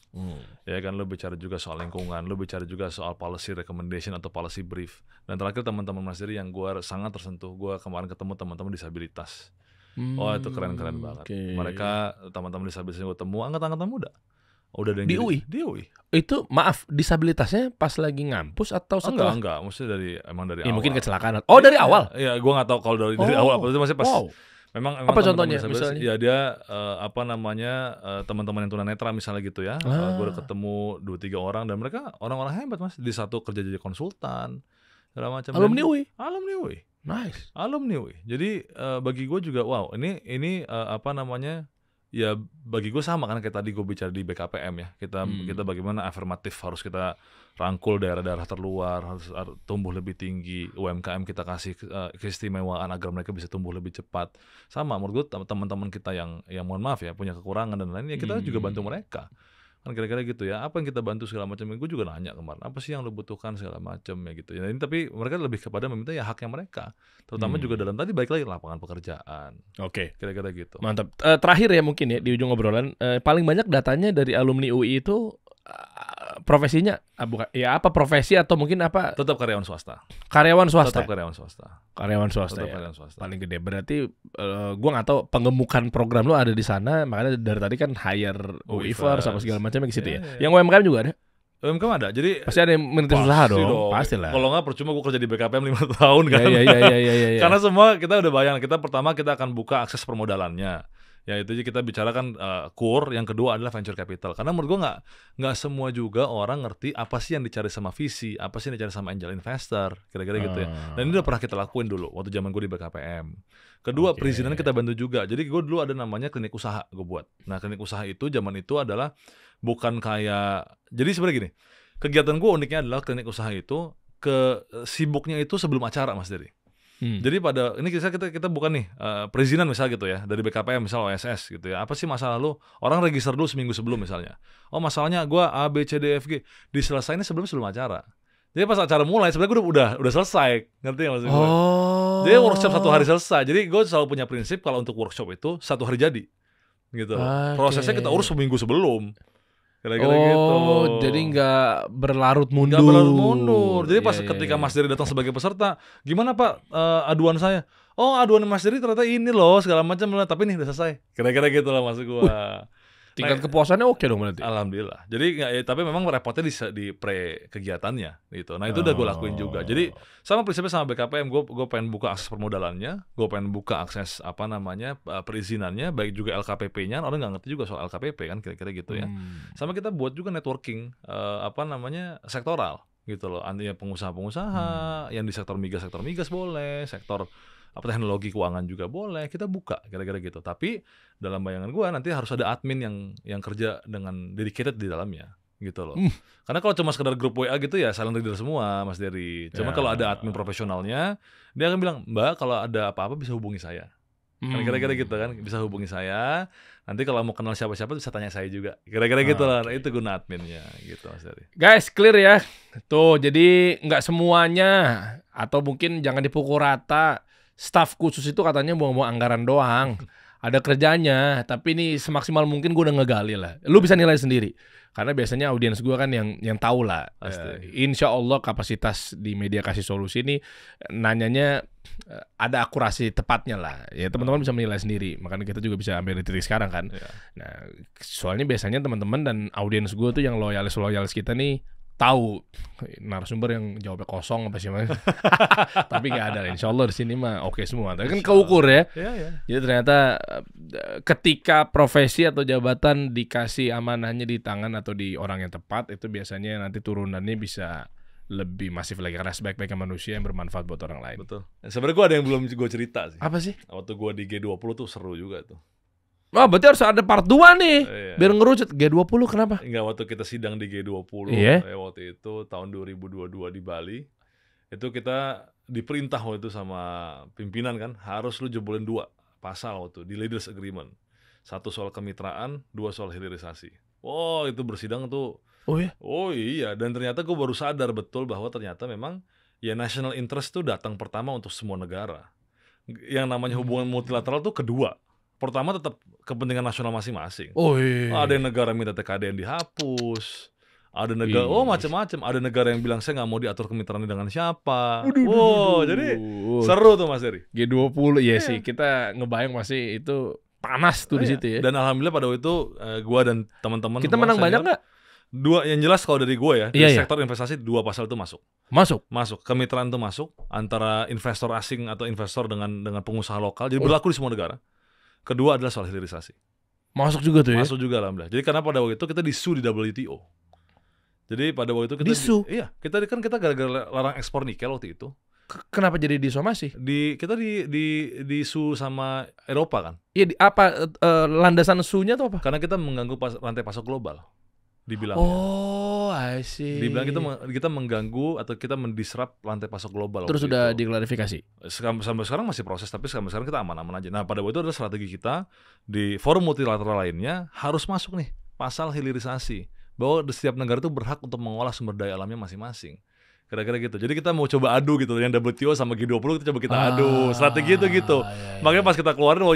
ya kan. Lu bicara juga soal lingkungan, lu bicara juga soal policy recommendation atau policy brief. Dan terakhir teman-teman Mas Dery yang gue sangat tersentuh, gue kemarin ketemu teman-teman disabilitas. Itu keren-keren banget. Mereka teman-teman disabilitas yang gue temu angkatan muda. Udah ada yang di UI? Di UI. Itu maaf, disabilitasnya pas lagi ngampus atau setelah? Enggak. Maksudnya dari awal. Mungkin kecelakaan. Oh, dari awal? Iya, gue nggak tahu kalau dari awal. Maksudnya pas. Memang apa contohnya misalnya? Ya dia teman-teman yang tunanetra misalnya gitu ya. Gue udah ketemu 2-3 orang dan mereka orang-orang hebat Mas. Di satu kerja jadi konsultan segala macam. Alumni UI. Nice. Alumni UI. Jadi bagi gue juga wow, ini ya bagi gue sama kan kayak tadi gue bicara di BKPM ya. Kita bagaimana afirmatif harus kita rangkul daerah-daerah terluar, harus tumbuh lebih tinggi, UMKM kita kasih keistimewaan agar mereka bisa tumbuh lebih cepat. Sama menurut gue teman-teman kita yang mohon maaf ya punya kekurangan dan lain-lain ya kita juga bantu mereka. Kan kira-kira gitu ya, apa yang kita bantu segala macam. Gue juga nanya kemarin, apa sih yang lo butuhkan segala macam ya gitu ya. Ini tapi mereka lebih kepada meminta ya haknya mereka, terutama juga dalam tadi baik lagi lapangan pekerjaan. Oke. Kira-kira gitu. Mantap. Terakhir ya mungkin ya di ujung obrolan, paling banyak datanya dari alumni UI itu profesinya bukan ya apa profesi atau mungkin apa? Tetap karyawan swasta. Karyawan swasta. Tetap karyawan swasta. Karyawan swasta. Tetap ya. karyawan swasta. Paling gede berarti gua nggak tahu pengemukan program lu ada di sana, makanya dari tadi kan hire Weaver sama segala macamnya ke situ ya. Yang UMKM juga ada? UMKM ada. Jadi pasti ada yang merintis usaha dong. Pastilah. Kalau nggak percuma gue kerja di BKPM 5 tahun kan. Iya. Karena semua kita udah bayang. Pertama kita akan buka akses permodalannya. Ya itu aja kita bicarakan core. Yang kedua adalah venture capital. Karena menurut gue nggak semua juga orang ngerti apa sih yang dicari sama VC, apa sih yang dicari sama angel investor, kira-kira gitu ya. Dan ini udah pernah kita lakuin dulu waktu zaman gue di BKPM. Kedua, perizinan kita bantu juga. Jadi gue dulu ada namanya klinik usaha gue buat. Nah klinik usaha itu zaman itu adalah bukan kayak, jadi sebenarnya gini, kegiatan gue uniknya adalah klinik usaha itu sibuknya itu sebelum acara Mas Dery. Jadi pada ini kita bukan nih perizinan misal gitu ya dari BKPM misal OSS gitu ya. Apa sih masalah lu? Orang register dulu seminggu sebelum misalnya. Oh masalahnya gue A B C D F G diselesainnya sebelum acara. Jadi pas acara mulai sebenarnya gue udah selesai, ngerti nggak maksud gue? Jadi workshop 1 hari selesai. Jadi gue selalu punya prinsip kalau untuk workshop itu 1 hari jadi, gitu. Prosesnya kita urus seminggu sebelum. Kira-kira gitu. Jadi nggak berlarut mundur. Jadi pas ketika Mas Dery datang sebagai peserta, gimana Pak aduan saya? Oh aduan Mas Dery ternyata ini loh segala macam, tapi nih udah selesai. Kira-kira gitu lah maksud gua. Tingkat kepuasannya oke dong berarti. Alhamdulillah. Jadi tapi memang repotnya di pre kegiatannya gitu. Nah itu udah gue lakuin juga. Jadi sama prinsipnya sama BKPM, gue pengen buka akses permodalannya, gue pengen buka akses perizinannya, baik juga LKPP-nya. Orang nggak ngerti juga soal LKPP kan kira-kira gitu ya. Sama kita buat juga networking sektoral. gitu loh. Artinya pengusaha-pengusaha yang di sektor migas boleh, sektor teknologi keuangan juga boleh, kita buka kira-kira gitu. Tapi dalam bayangan gue nanti harus ada admin yang kerja dengan dedicated di dalamnya gitu loh. Karena kalau cuma sekedar grup WA gitu ya silent reader semua, Mas Dery. Cuma kalau ada admin profesionalnya, dia akan bilang, Mbak kalau ada apa-apa bisa hubungi saya. Kan kira-kira gitu kan, bisa hubungi saya. Nanti kalau mau kenal siapa-siapa bisa tanya saya juga. Kira-kira gitu lah. Nah, itu guna adminnya gitu, Mas Dery. Guys, clear ya. Tuh, jadi nggak semuanya atau mungkin jangan dipukul rata. Staf khusus itu katanya buang-buang anggaran doang. Ada kerjanya, tapi ini semaksimal mungkin gue udah ngegali lah. Lu bisa nilai sendiri. Karena biasanya audiens gue kan yang tahu lah. Insya Allah kapasitas di Media Kasih Solusi ini nanyanya ada akurasi tepatnya lah. Ya teman-teman bisa menilai sendiri. Makanya kita juga bisa ambil titik sekarang kan. Nah, soalnya biasanya teman-teman dan audiens gue tuh yang loyalis kita nih tahu narasumber yang jawabnya kosong apa sih mas? Tapi nggak ada. Insya Allah di sini mah oke semua. Tapi kan keukur ya. Jadi ternyata ketika profesi atau jabatan dikasih amanahnya di tangan atau di orang yang tepat, itu biasanya nanti turunannya bisa lebih masif lagi karena sebaik-baiknya manusia yang bermanfaat buat orang lain. Betul. Sebenarnya gue ada yang belum gue cerita sih. Apa sih? Waktu gue di G20 tuh seru juga tuh. Wah, berarti harus ada part 2 nih. Biar ngerucut. G20 kenapa? Enggak, waktu kita sidang di G20 waktu itu tahun 2022 di Bali. Itu kita diperintah waktu itu sama pimpinan kan, harus lu jebolin 2 pasal waktu di Leaders Agreement. 1 soal kemitraan, 2 soal hilirisasi. Oh, itu bersidang tuh. Oh ya? Oh iya, dan ternyata gue baru sadar betul bahwa ternyata memang ya national interest tuh datang pertama untuk semua negara. Yang namanya hubungan multilateral tuh kedua. Pertama tetap kepentingan nasional masing-masing. Oh iya. Ada yang negara minta TKDN dihapus. Ada negara, macam-macam. Ada negara yang bilang saya nggak mau diatur kemitraannya dengan siapa. Jadi seru tuh Mas Dery. G20 ya sih. Kita ngebayang masih itu panas tuh di situ ya. Dan alhamdulillah pada waktu itu gua dan teman-teman kita menang banyak nggak? 2 yang jelas kalau dari gue ya, di sektor investasi 2 pasal itu masuk. Kemitraan itu masuk antara investor asing atau investor dengan pengusaha lokal. Jadi berlaku di semua negara. Kedua adalah soal hilirisasi. Masuk juga tuh ya? Masuk juga alhamdulillah. Jadi karena pada waktu itu kita disu di WTO. Jadi pada waktu itu kita disu? Iya, kita gara-gara larang ekspor nikel waktu itu. Kenapa jadi disomasi? Kita disu sama Eropa kan? Iya, landasan sunya tuh apa? Karena kita mengganggu rantai pasok global. Dibilang. Oh, I see. Dibilang kita mengganggu atau kita mendisrupt rantai pasok global. Terus sudah diklarifikasi? Sampai sekarang masih proses, tapi sampai sekarang kita aman-aman aja. Nah, pada waktu itu adalah strategi kita di forum multilateral lainnya harus masuk nih pasal hilirisasi. Bahwa setiap negara itu berhak untuk mengolah sumber daya alamnya masing-masing. Kira-kira gitu. Jadi kita mau coba adu gitu. Yang WTO sama G20 kita coba kita adu. Strategi itu gitu. Makanya pas kita keluarin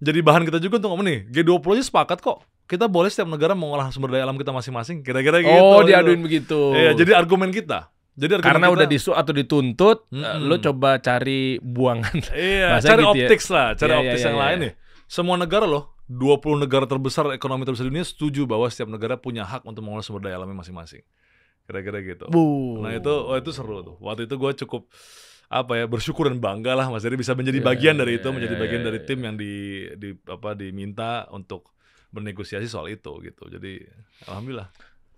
jadi bahan kita juga untuk ngomong nih. G20 aja sepakat kok. Kita boleh setiap negara mengolah sumber daya alam kita masing-masing. Kira-kira gitu. Oh, diaduin begitu. Iya, jadi argumen kita. Karena udah disu atau dituntut, lo coba cari buangan. Iya, cari optics lah. Cari optics yang lain nih. Semua negara loh, 20 negara terbesar, ekonomi terbesar di dunia setuju bahwa setiap negara punya hak untuk mengolah sumber daya alamnya masing-masing. Kira-kira gitu. Nah itu seru tuh. Waktu itu gue cukup bersyukur dan bangga lah Mas Dery bisa menjadi bagian dari itu, menjadi bagian dari tim yang diminta untuk bernegosiasi soal itu gitu. Jadi alhamdulillah.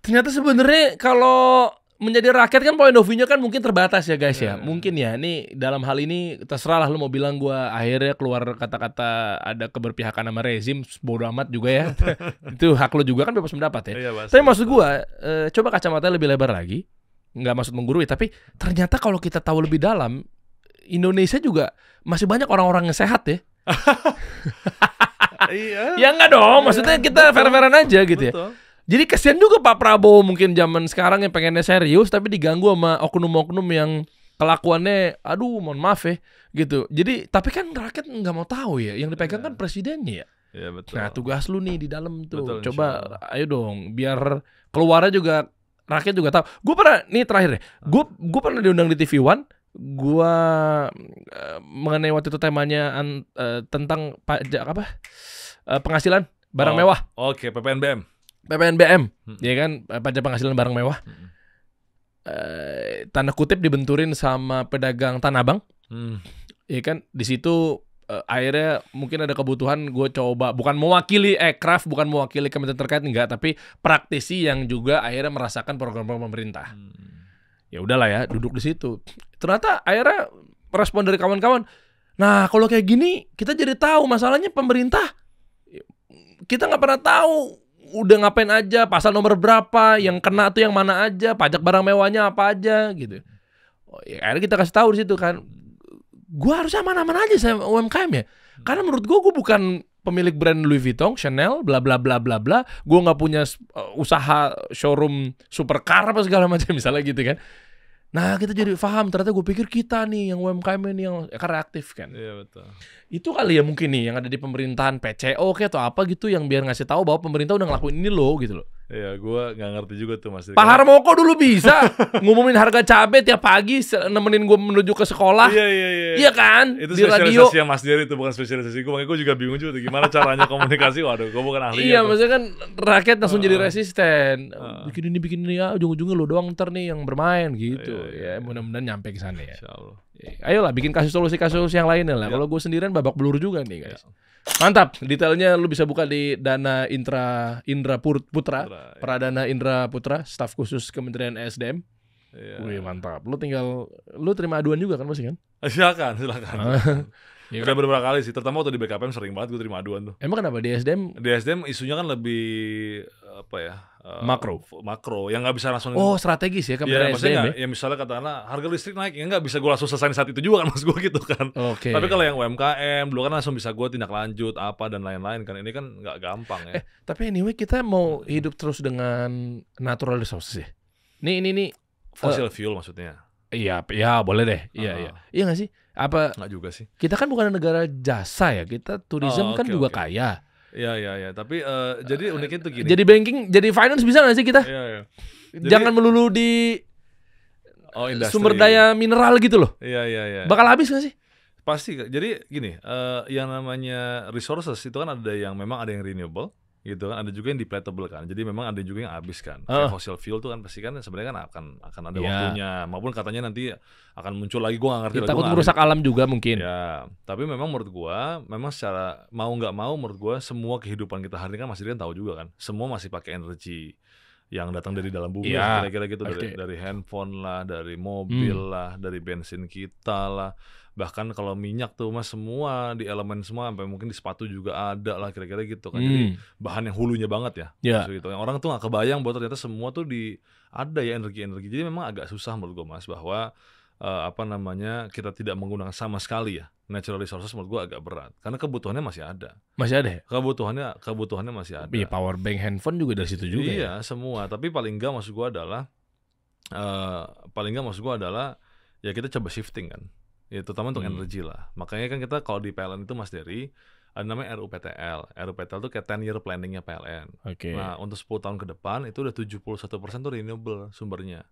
Ternyata sebenarnya kalau menjadi rakyat kan point of view-nya kan mungkin terbatas ya guys ya. Mungkin ya ini dalam hal ini terserah lah lu mau bilang gua akhirnya keluar kata-kata ada keberpihakan sama rezim, bodo amat juga ya. Itu hak lu juga kan, bebas pendapat ya. Tapi maksud gua coba kacamata lebih lebar lagi. Nggak maksud menggurui, tapi ternyata kalau kita tahu lebih dalam, Indonesia juga masih banyak orang-orang yang sehat ya. Iya. Ya enggak dong, maksudnya kita fair-fairan aja gitu ya. Jadi kesian juga Pak Prabowo mungkin zaman sekarang yang pengennya serius tapi diganggu sama oknum-oknum yang kelakuannya mohon maaf ya gitu. Jadi tapi kan rakyat nggak mau tahu ya, yang dipegang kan presidennya ya. Iya betul. Nah tugas lu nih di dalam tuh. Betul, coba ayo dong biar keluarnya juga rakyat juga tahu. Gue pernah nih terakhir deh. Gue pernah diundang di TV One. Gua mengenai waktu itu temanya tentang pajak penghasilan barang mewah. Oke, PPNBM. Ya kan, pajak penghasilan barang mewah. Tanda kutip dibenturin sama pedagang Tanah Abang. Ya kan, di situ akhirnya mungkin ada kebutuhan gue coba bukan mewakili Ekraf, bukan mewakili kementerian terkait enggak, tapi praktisi yang juga akhirnya merasakan program-program pemerintah. Ya udahlah ya, duduk di situ. Ternyata akhirnya respon dari kawan-kawan, nah kalau kayak gini kita jadi tahu masalahnya pemerintah. Kita nggak pernah tahu udah ngapain aja, pasal nomor berapa, yang kena tuh yang mana aja, pajak barang mewahnya apa aja gitu. Oh, ya, akhirnya kita kasih tahu di situ kan. Gua harusnya aman-aman aja saya UMKM ya. Karena menurut gua bukan pemilik brand Louis Vuitton, Chanel, bla bla bla bla bla. Gua nggak punya usaha showroom supercar apa segala macam misalnya gitu kan. Nah kita jadi paham, ternyata gue pikir kita nih yang UMKM ini yang reaktif kan. Iya betul. Itu kali ya mungkin nih yang ada di pemerintahan PCO kayak atau apa gitu yang biar ngasih tahu bahwa pemerintah udah ngelakuin ini loh gitu loh. Iya, gue nggak ngerti juga tuh Mas. Pak Harmoko dulu bisa ngumumin harga cabai tiap pagi nemenin gue menuju ke sekolah. Iya. Iya kan? Itu di radio. spesialisasi Mas Dery itu bukan spesialisasi gue. Makanya gue juga bingung juga tuh gimana caranya komunikasi. Waduh, gue bukan ahlinya. Iya, maksudnya kan rakyat langsung jadi resisten. Bikin ini ya, ujung-ujungnya lo doang ntar nih yang bermain gitu. Ya mudah-mudahan nyampe ke sana ya. Insyaallah. Ayolah bikin kasus-kasus yang lainnya lah. Kalau gue sendirian babak belur juga nih guys. Mantap, detailnya lu bisa buka di Dana Indra Putra, Pradana Indra Putra, staf khusus Kementerian SDM. Iya. Wih mantap. Lu terima aduan juga kan masih kan? Silakan. Ya, udah beberapa kali sih, terutama waktu di BKPM sering banget gue terima aduan tuh. Emang kenapa di SDM? Di SDM isunya kan lebih apa ya? Makro yang nggak bisa langsung. Oh strategis ya Kementerian SDM ya misalnya katakanlah harga listrik naik, ya nggak bisa gue langsung selesai saat itu juga kan mas gue gitu kan. Okay. Tapi kalau yang UMKM dulu kan langsung bisa gue tindak lanjut apa dan lain-lain kan, ini kan nggak gampang ya. Tapi anyway kita mau hidup terus dengan natural resources ya. Nih fossil fuel maksudnya. Iya boleh deh. Iya nggak sih? Apa? Nggak juga sih. Kita kan bukan negara jasa ya, kita tourism kan juga kaya. Iya. Tapi jadi uniknya tuh gini. Jadi banking, jadi finance bisa nggak sih kita? Iya. Jangan melulu di industri. Sumber daya mineral gitu loh. Iya. Bakal habis nggak sih? Pasti. Jadi gini, yang namanya resources itu kan ada yang memang ada yang renewable. Gitu kan, ada juga yang depletable kan, jadi memang ada juga yang habis kan. Kayak fossil fuel tuh kan pasti kan sebenarnya kan akan ada waktunya, maupun katanya nanti akan muncul lagi, gue nggak ngerti. Takut merusak alam juga mungkin. Ya, tapi memang menurut gue, memang secara mau nggak mau menurut gue semua kehidupan kita hari ini kan masih kan tahu juga kan, semua masih pakai energi yang datang dari dalam bumi, kira-kira gitu, dari handphone lah, dari mobil lah, dari bensin kita lah. Bahkan kalau minyak tuh mas semua di elemen semua, sampai mungkin di sepatu juga ada lah kira-kira gitu kan. Jadi bahan yang hulunya banget ya. Gitu. Yang orang tuh nggak kebayang bahwa ternyata semua tuh ada ya energi-energi. Jadi memang agak susah menurut gue mas bahwa kita tidak menggunakan sama sekali ya natural resources. Menurut gue agak berat karena kebutuhannya masih ada. Masih ada ya? Kebutuhannya masih ada. Iya, power bank handphone juga dari situ juga. Iya semua. Tapi paling enggak maksud gue adalah ya kita coba shifting kan. Ya terutama untuk energi lah. Makanya kan kita kalau di PLN itu Mas Dery ada namanya RUPTL. RUPTL itu kayak 10-year planningnya PLN. Nah untuk 10 tahun ke depan itu udah 71% tuh renewable sumbernya.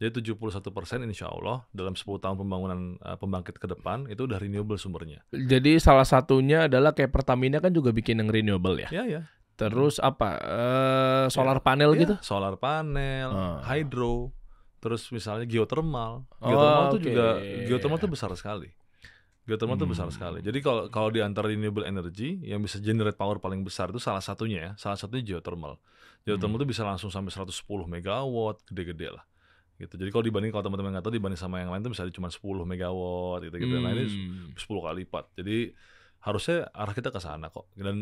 Jadi 71% insya Allah dalam 10 tahun pembangunan pembangkit ke depan itu udah renewable sumbernya. Jadi salah satunya adalah kayak Pertamina kan juga bikin yang renewable ya? Iya. Terus apa? Solar panel gitu? Solar panel, hydro. Terus misalnya geothermal tuh juga geothermal tuh besar sekali. Jadi kalau di antara renewable energy yang bisa generate power paling besar itu salah satunya geothermal. Geothermal tuh bisa langsung sampai 110 megawatt, gede-gede lah. Gitu. Jadi kalau teman-teman nggak tahu dibanding sama yang lain tuh misalnya cuma 10 megawatt gitu. Nah ini 10 kali lipat. Jadi harusnya arah kita ke sana kok. Dan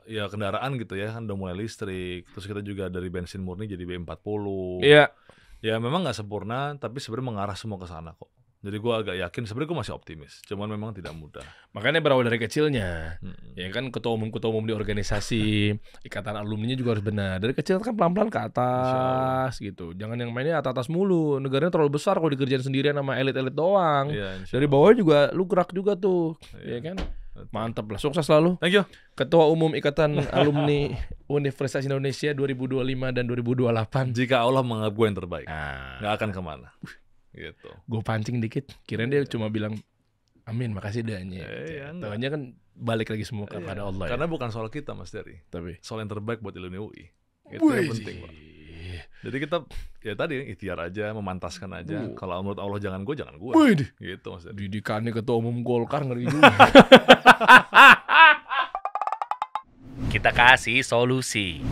ya kendaraan gitu ya kan udah mulai listrik. Terus kita juga dari bensin murni jadi B40. Iya. Ya memang nggak sempurna, tapi sebenarnya mengarah semua ke sana kok. Jadi gue agak yakin, sebenarnya gue masih optimis. Cuman memang tidak mudah. Makanya berawal dari kecilnya. Ya kan ketua umum di organisasi, ikatan alumninya juga harus benar. Dari kecil kan pelan-pelan ke atas gitu. Jangan yang mainnya atas mulu. Negaranya terlalu besar kalau dikerjain sendirian sama elit-elit doang. Dari bawah juga lu gerak juga tuh. Ya kan? Mantap lah, sukses selalu. Thank you. Ketua Umum Ikatan Alumni Universitas Indonesia 2025 dan 2028. Jika Allah menganggap gue yang terbaik, nggak akan kemana. Gitu. Gue pancing dikit, kirain dia cuma bilang amin, makasih doanya. Taunya kan balik lagi semua kepada Allah. Karena bukan soal kita Mas Dery, tapi soal yang terbaik buat alumni UI. Itu yang penting Pak. Jadi kita ya tadi ikhtiar aja, memantaskan aja. Kalau menurut Allah jangan gue. Gitu Mas Dery. Didikannya ketua umum Golkar ngeri juga. Kita kasih solusi.